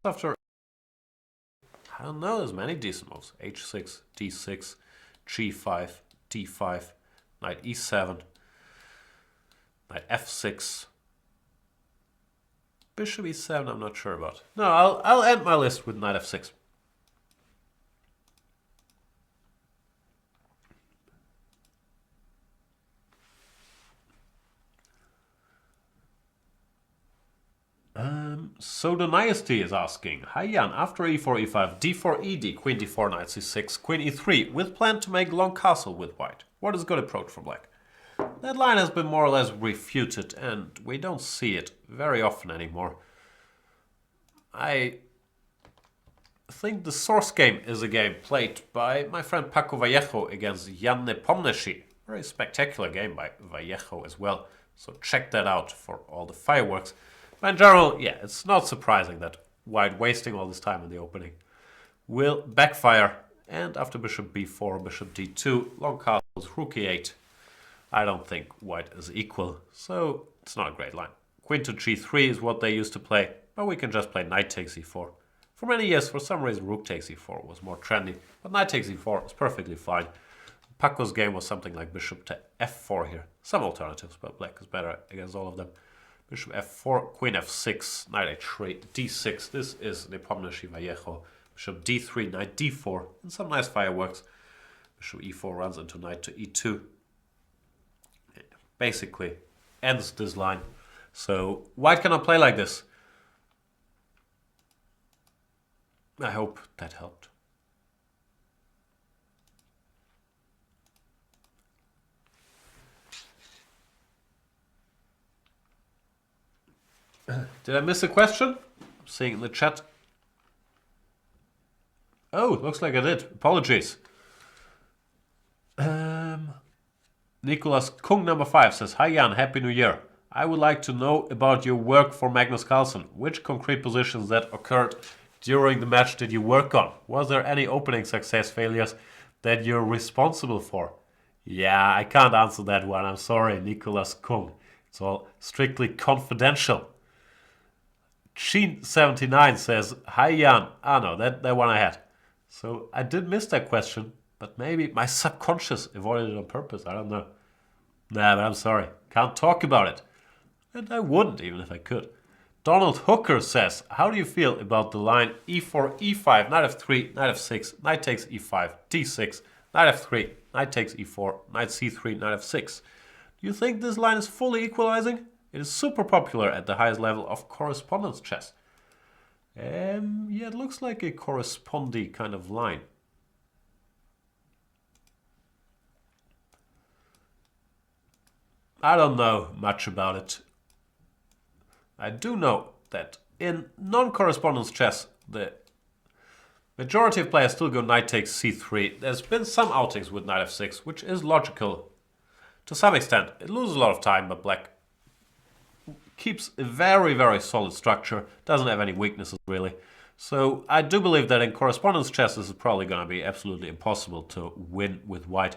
After, I don't know, there's many decent moves. h6, d6, g5, d5, knight e7, knight f6, bishop e7 I'm not sure about. No, I'll end my list with knight f6. So the Dynasty is asking, "Hi Jan, after e4, e5, d4, ed, queen d4, knight c6, queen e3, with plan to make long castle with white. What is a good approach for black?" That line has been more or less refuted, and we don't see it very often anymore. I think the source game is a game played by my friend Paco Vallejo against Jan Nepomniachtchi. Very spectacular game by Vallejo as well, so check that out for all the fireworks. But in general, yeah, it's not surprising that white wasting all this time in the opening will backfire. And after bishop b4, bishop d2, long castles, rook e8, I don't think white is equal, so it's not a great line. Queen to g3 is what they used to play, but we can just play knight takes e4. For many years, for some reason, rook takes e4 was more trendy, but knight takes e4 is perfectly fine. Paco's game was something like bishop to f4 here. Some alternatives, but black is better against all of them. Bishop f4, queen f6, knight h3, d6. This is Nepomniachtchi Vallejo. Bishop d3, knight d4, and some nice fireworks. Bishop e4 runs into knight to e2. It basically ends this line. So white cannot play like this. I hope that helped. Did I miss a question? I'm seeing in the chat. Oh, looks like I did. Apologies. Nicholas Kung number 5 says, "Hi Jan, Happy New Year. I would like to know about your work for Magnus Carlsen. Which concrete positions that occurred during the match did you work on? Was there any opening success failures that you're responsible for?" Yeah, I can't answer that one. I'm sorry, Nicholas Kung. It's all strictly confidential. Sheen79 says, "Hi Jan." Ah no, that one I had. So I did miss that question, but maybe my subconscious avoided it on purpose. I don't know. Nah, but I'm sorry. Can't talk about it. And I wouldn't even if I could. Donald Hooker says, how do you feel about the line e4, e5, knight f3, knight f6, knight takes e5, d6, knight f3, knight takes e4, knight c3, knight f6? Do you think this line is fully equalizing? It is super popular at the highest level of correspondence chess. Yeah, it looks like a correspondy kind of line. I don't know much about it. I do know that in non-correspondence chess, the majority of players still go knight takes c3. There's been some outings with knight f6, which is logical to some extent. It loses a lot of time, but black keeps a very, very solid structure, doesn't have any weaknesses really. So I do believe that in correspondence chess this is probably going to be absolutely impossible to win with white.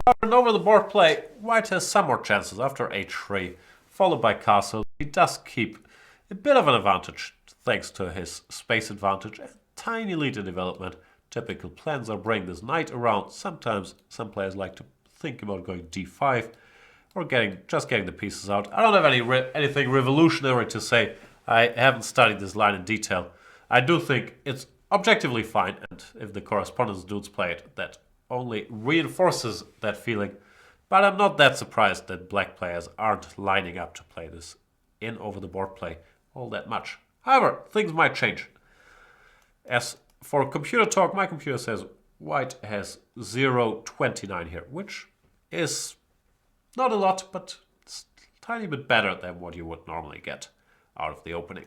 However, in over the board play, white has some more chances after h3, followed by castle. He does keep a bit of an advantage thanks to his space advantage and tiny lead in development. Typical plans are bring this knight around. Sometimes some players like to think about going d5 or just getting the pieces out. I don't have anything revolutionary to say. I haven't studied this line in detail. I do think it's objectively fine, and if the correspondence dudes play it, that only reinforces that feeling. But I'm not that surprised that black players aren't lining up to play this in over the board play all that much. However, things might change. As for computer talk, my computer says white has 0.29 here, which is not a lot, but it's a tiny bit better than what you would normally get out of the opening.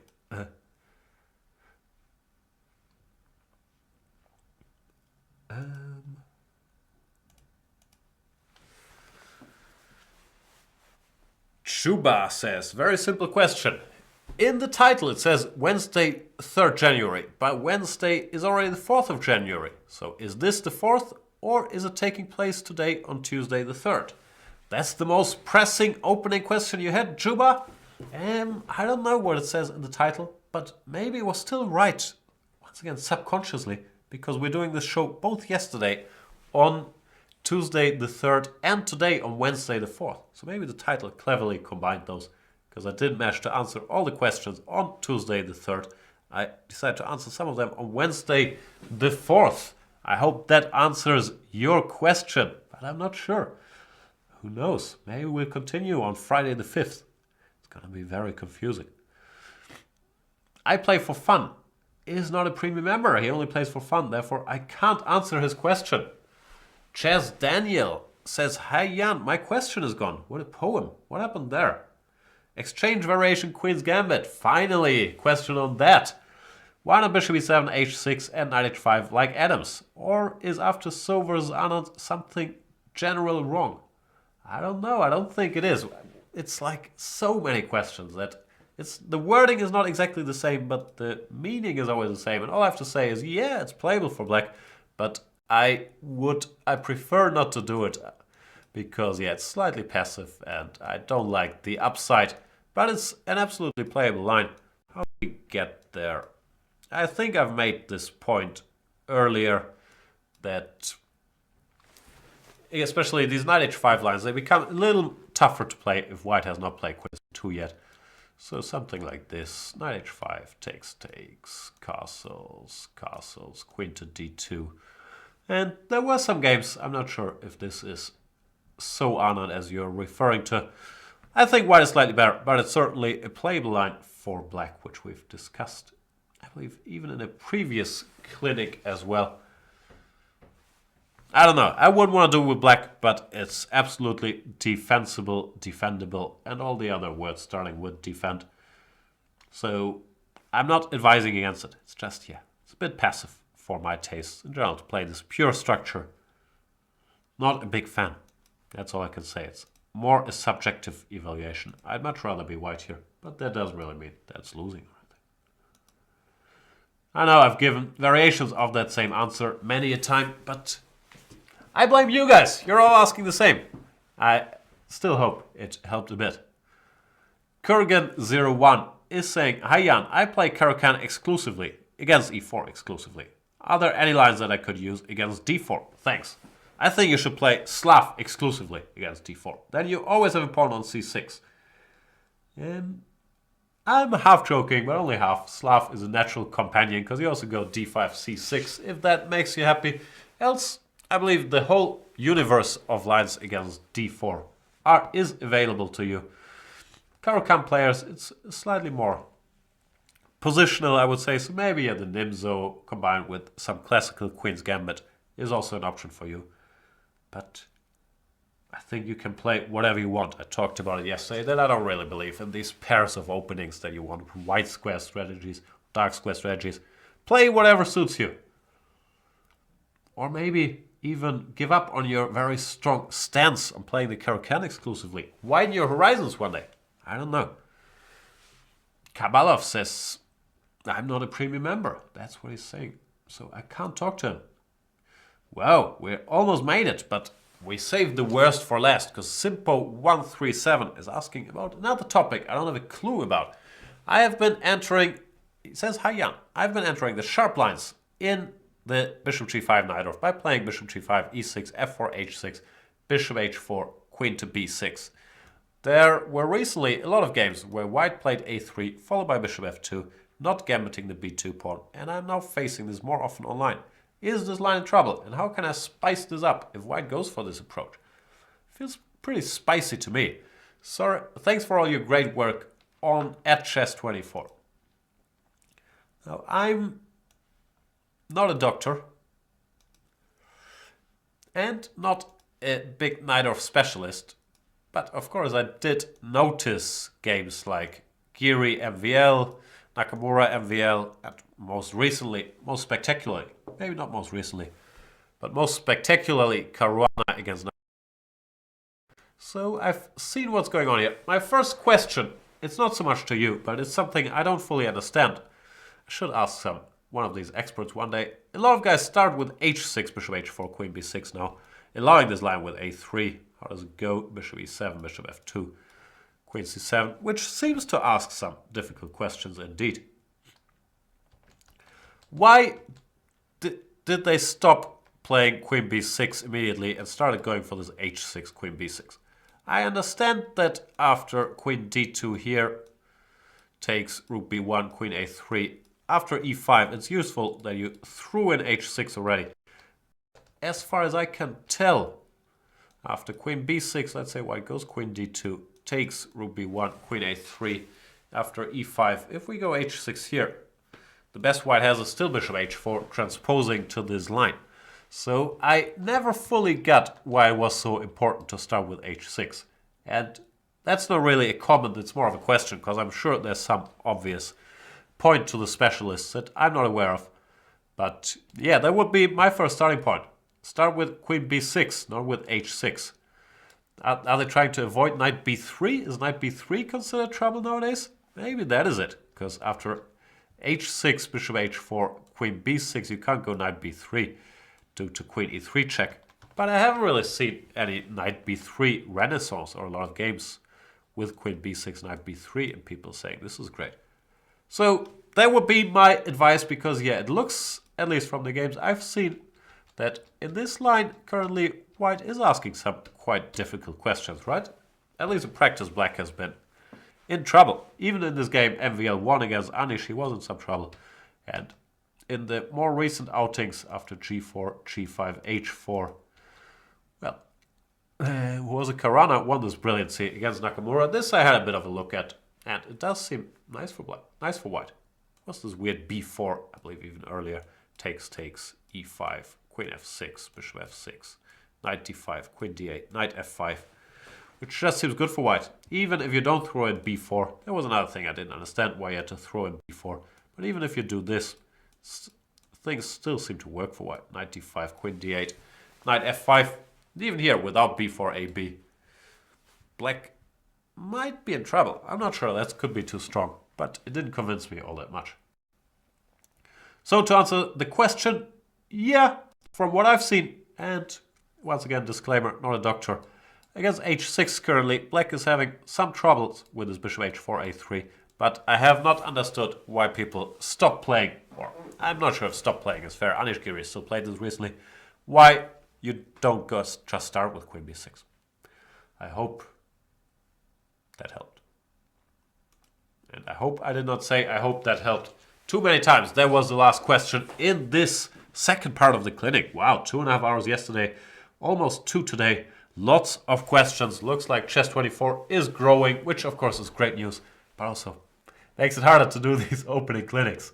Chuba says, very simple question. In the title it says Wednesday 3rd January, but Wednesday is already the 4th of January. So is this the 4th, or is it taking place today on Tuesday the 3rd? That's the most pressing opening question you had, Juba. I don't know what it says in the title, but maybe it was still right, once again subconsciously, because we're doing this show both yesterday on Tuesday the 3rd and today on Wednesday the 4th. So maybe the title cleverly combined those, because I didn't manage to answer all the questions on Tuesday the 3rd. I decided to answer some of them on Wednesday the 4th. I hope that answers your question, but I'm not sure. Who knows? Maybe we'll continue on Friday the 5th. It's going to be very confusing. I play for fun. He is not a premium member. He only plays for fun. Therefore, I can't answer his question. Chess Daniel says, hi Jan, my question is gone. What a poem. What happened there? Exchange variation Queen's Gambit. Finally, question on that. Why not bishop e7, h6 and knight h5 like Adams? Or is after so versus Anand something general wrong? I don't know. I don't think it is. It's like so many questions that the wording is not exactly the same, but the meaning is always the same. And all I have to say is, yeah, it's playable for black, but I prefer not to do it because, yeah, it's slightly passive and I don't like the upside. But it's an absolutely playable line. How do we get there? I think I've made this point earlier that especially these knight h5 lines, they become a little tougher to play if white has not played queen 2 yet. So something like this, knight h5, takes, castles, queen to d2. And there were some games, I'm not sure if this is so honored as you're referring to. I think white is slightly better, but it's certainly a playable line for black, which we've discussed, I believe, even in a previous clinic as well. I don't know. I wouldn't want to do it with black, but it's absolutely defensible, defendable, and all the other words starting with defend. So I'm not advising against it. It's just, yeah, it's a bit passive for my tastes in general to play this pure structure. Not a big fan. That's all I can say. It's more a subjective evaluation. I'd much rather be white here, but that doesn't really mean that's losing. I know I've given variations of that same answer many a time, but I blame you guys. You're all asking the same. I still hope it helped a bit. Kurgan01 is saying, hi Jan, I play Caro-Kann exclusively, against e4 exclusively. Are there any lines that I could use against d4? Thanks. I think you should play Slav exclusively against d4. Then you always have a pawn on c6. I'm half joking, but only half. Slav is a natural companion because you also go d5, c6 if that makes you happy. Else, I believe the whole universe of lines against d4 is available to you. Caro-Kann players, it's slightly more positional, I would say. So maybe the Nimzo combined with some classical Queen's Gambit is also an option for you. But I think you can play whatever you want. I talked about it yesterday that I don't really believe in these pairs of openings that you want, white square strategies, dark square strategies. Play whatever suits you. Or maybe even give up on your very strong stance on playing the Caro-Kann exclusively. Widen your horizons one day. I don't know. Kabalov says, I'm not a premium member. That's what he's saying. So I can't talk to him. Well, we almost made it, but we saved the worst for last because Simpo137 is asking about another topic I don't have a clue about. I have been entering, he says, hi Jan, I've been entering the sharp lines in the bishop g5 Najdorf by playing bishop g5, e6, f4, h6, bishop h4, queen to b6. There were recently a lot of games where white played a3 followed by bishop f2, not gambiting the b2 pawn, and I'm now facing this more often online. Is this line in trouble, and how can I spice this up if white goes for this approach? Feels pretty spicy to me. Sorry, thanks for all your great work on @chess24. Now, I'm not a doctor and not a big Najdorf specialist, but of course I did notice games like Giri MVL, Nakamura MVL, and most recently, most spectacularly, maybe not most recently, but most spectacularly Caruana against Nakamura. So I've seen what's going on here. My first question, it's not so much to you, but it's something I don't fully understand. I should ask one of these experts one day. A lot of guys start with h6, bishop h4, queen b6 now, allowing this line with a3. How does it go? Bishop e7, bishop f2, queen c7, which seems to ask some difficult questions indeed. Why did they stop playing queen b6 immediately and started going for this h6, queen b6? I understand that after queen d2 here takes rook b1, queen a3, after e5, it's useful that you threw in h6 already. As far as I can tell, after queen b6, let's say white goes queen d2, takes rook b1, queen a3, after e5, if we go h6 here, the best white has is still bishop h4 transposing to this line. So I never fully got why it was so important to start with h6. And that's not really a comment, it's more of a question, because I'm sure there's some obvious point to the specialists that I'm not aware of. But yeah, that would be my first starting point. Start with queen b6, not with h6. Are they trying to avoid knight b3? Is knight b3 considered trouble nowadays? Maybe that is it, because after h6, bishop h4, queen b6, you can't go knight b3 due to queen e3 check. But I haven't really seen any knight b3 renaissance or a lot of games with queen b6, knight b3, and people saying this is great. So that would be my advice because, yeah, it looks, at least from the games I've seen, that in this line currently white is asking some quite difficult questions, right? At least in practice black has been in trouble. Even in this game MVL1 against Anish, he was in some trouble. And in the more recent outings after g4, g5, h4, well, who was a Caruana won this brilliancy against Nakamura. This I had a bit of a look at, and it does seem nice for black, nice for white. What's this weird b4, I believe even earlier, takes, e5, queen f6, bishop f6, knight d5, queen d8, knight f5, which just seems good for white. Even if you don't throw in b4, there was another thing I didn't understand why you had to throw in b4, but even if you do this, things still seem to work for white. Knight d5, queen d8, knight f5, even here without b4, ab. Black might be in trouble. I'm not sure, that could be too strong, but it didn't convince me all that much. So to answer the question, yeah, from what I've seen, and once again, disclaimer, not a doctor, against h6 currently, black is having some troubles with his bishop h4, a3, but I have not understood why people stop playing, or I'm not sure if stop playing is fair, Anish Giri still played this recently, why you don't just start with queen b6. I hope that helped. And I hope I did not say I hope that helped too many times. That was the last question in this second part of the clinic. Wow, 2.5 hours yesterday, almost 2 today. Lots of questions. Looks like Chess24 is growing, which of course is great news, but also makes it harder to do these opening clinics.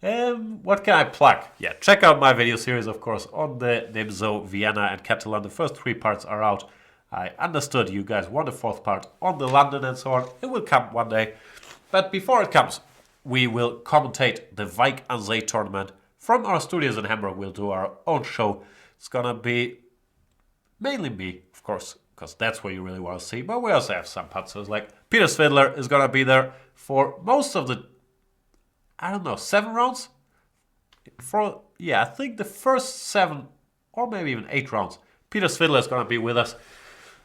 What can I plug? Yeah, check out my video series, of course, on the Nimzo, Vienna and Catalan. The first 3 parts are out. I understood you guys want a 4th part on the London and so on. It will come one day. But before it comes, we will commentate the Wijk aan Zee tournament. From our studios in Hamburg, we'll do our own show. It's gonna be mainly me, of course, because that's what you really want to see. But we also have some putzers, like Peter Svidler is gonna be there for most of the, I don't know, 7 rounds? I think the first 7 or maybe even 8 rounds. Peter Svidler is going to be with us.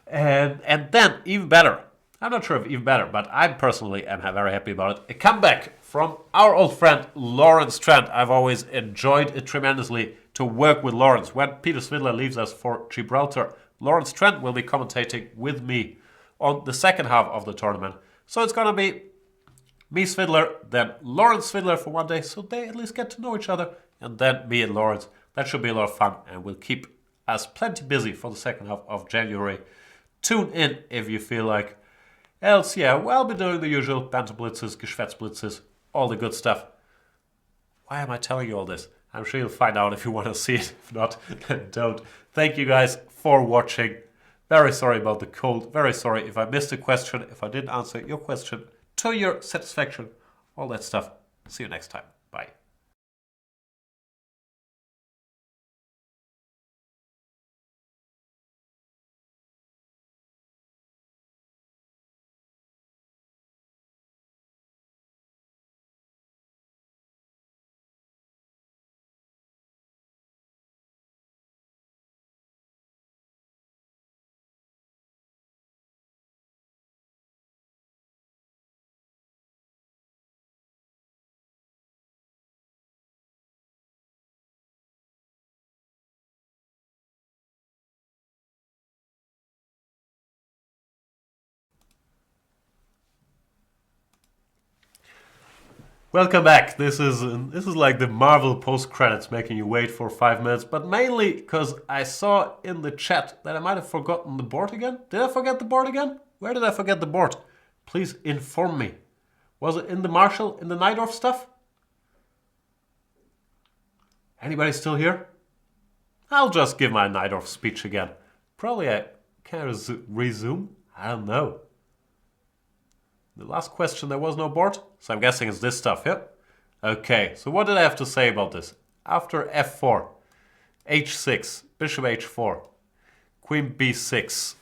And then, even better, I'm not sure if even better, but I personally am very happy about it. A comeback from our old friend Lawrence Trent. I've always enjoyed it tremendously to work with Lawrence. When Peter Svidler leaves us for Gibraltar, Lawrence Trent will be commentating with me on the second half of the tournament. So it's going to be me, Svidler, then Lawrence Svidler for one day, so they at least get to know each other, and then me and Lawrence. That should be a lot of fun, and will keep us plenty busy for the second half of January. Tune in if you feel like. Else, yeah, we'll be doing the usual banter blitzes, Geschwätzblitzes, all the good stuff. Why am I telling you all this? I'm sure you'll find out if you want to see it. If not, then don't. Thank you guys for watching. Very sorry about the cold. Very sorry if I missed a question, if I didn't answer your question to your satisfaction, all that stuff. See you next time. Bye. Welcome back. This is like the Marvel post credits, making you wait for 5 minutes, but mainly because I saw in the chat that I might have forgotten the board again. Did I forget the board again? Where did I forget the board? Please inform me. Was it in the Marshall, in the Najdorf stuff? Anybody still here? I'll just give my Najdorf speech again. Probably I can resume. I don't know. The last question, there was no board, so I'm guessing it's this stuff, yeah? Okay, so what did I have to say about this? After f4, h6, bishop h4, queen b6.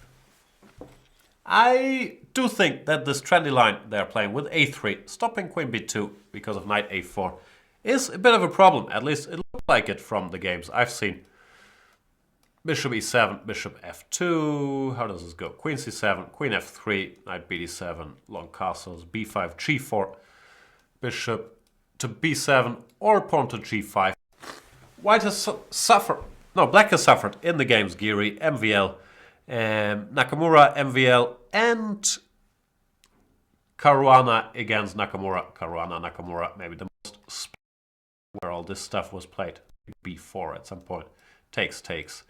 I do think that this trendy line they're playing with a3, stopping queen b2 because of knight a4, is a bit of a problem. At least it looked like it from the games I've seen. Bishop e7, bishop f2, how does this go? Queen c7, queen f3, knight bd7, long castles, b5, g4, bishop to b7, or pawn to g5. White has suffered, no, black has suffered in the games Giri, MVL, Nakamura, MVL, and Caruana against Nakamura. Caruana, Nakamura, maybe the most where all this stuff was played. b4 at some point. Takes.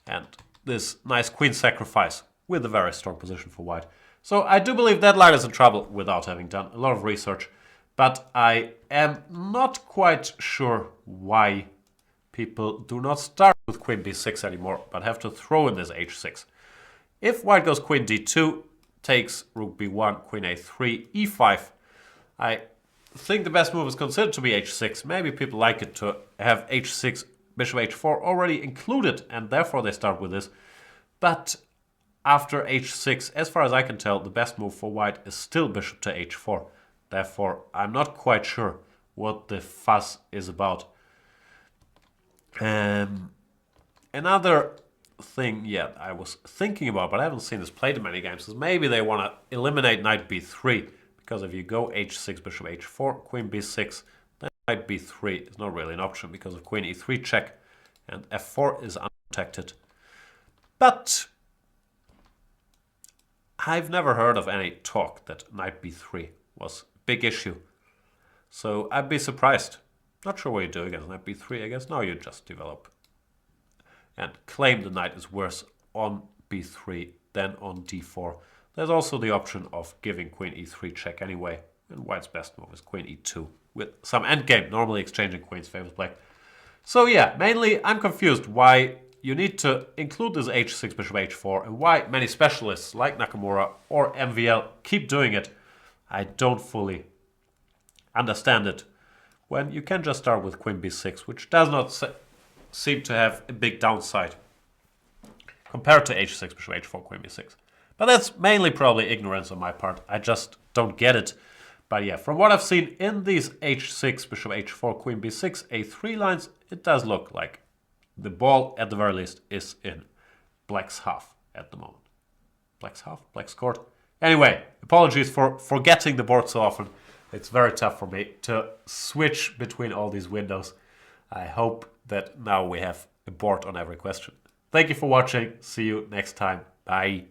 And this nice queen sacrifice with a very strong position for white. So I do believe that line is in trouble without having done a lot of research. But I am not quite sure why people do not start with queen b6 anymore, but have to throw in this h6. If white goes queen d2, takes rook b1, queen a3, e5. I think the best move is considered to be h6. Maybe people like it to have h6, bishop h4 already included, and therefore they start with this. But after h6, as far as I can tell, the best move for white is still bishop to h4. Therefore, I'm not quite sure what the fuss is about. Another thing, I was thinking about, but I haven't seen this played in many games, is maybe they want to eliminate knight b3, because if you go h6, bishop h4, queen b6, then knight b3 is not really an option because of queen e3 check, and f4 is unprotected. But I've never heard of any talk that knight b3 was big issue. So I'd be surprised. Not sure what you do against knight b3. I guess now you just develop and claim the knight is worse on b3 than on d4. There's also the option of giving queen e3 check anyway. And white's best move is queen e2 with some endgame, normally exchanging queens favors black. So yeah, mainly I'm confused why you need to include this h6 bishop h4 and why many specialists like Nakamura or MVL keep doing it. I don't fully understand it when you can just start with queen b6, which does not seem to have a big downside compared to h6 bishop h4 queen b6. But that's mainly probably ignorance on my part. I just don't get it. But yeah, from what I've seen in these h6 bishop h4 queen b6 a3 lines, it does look like the ball at the very least is in black's half at the moment. Black's half? Black's court? Anyway, apologies for forgetting the board so often. It's very tough for me to switch between all these windows. I hope that now we have a board on every question. Thank you for watching. See you next time. Bye.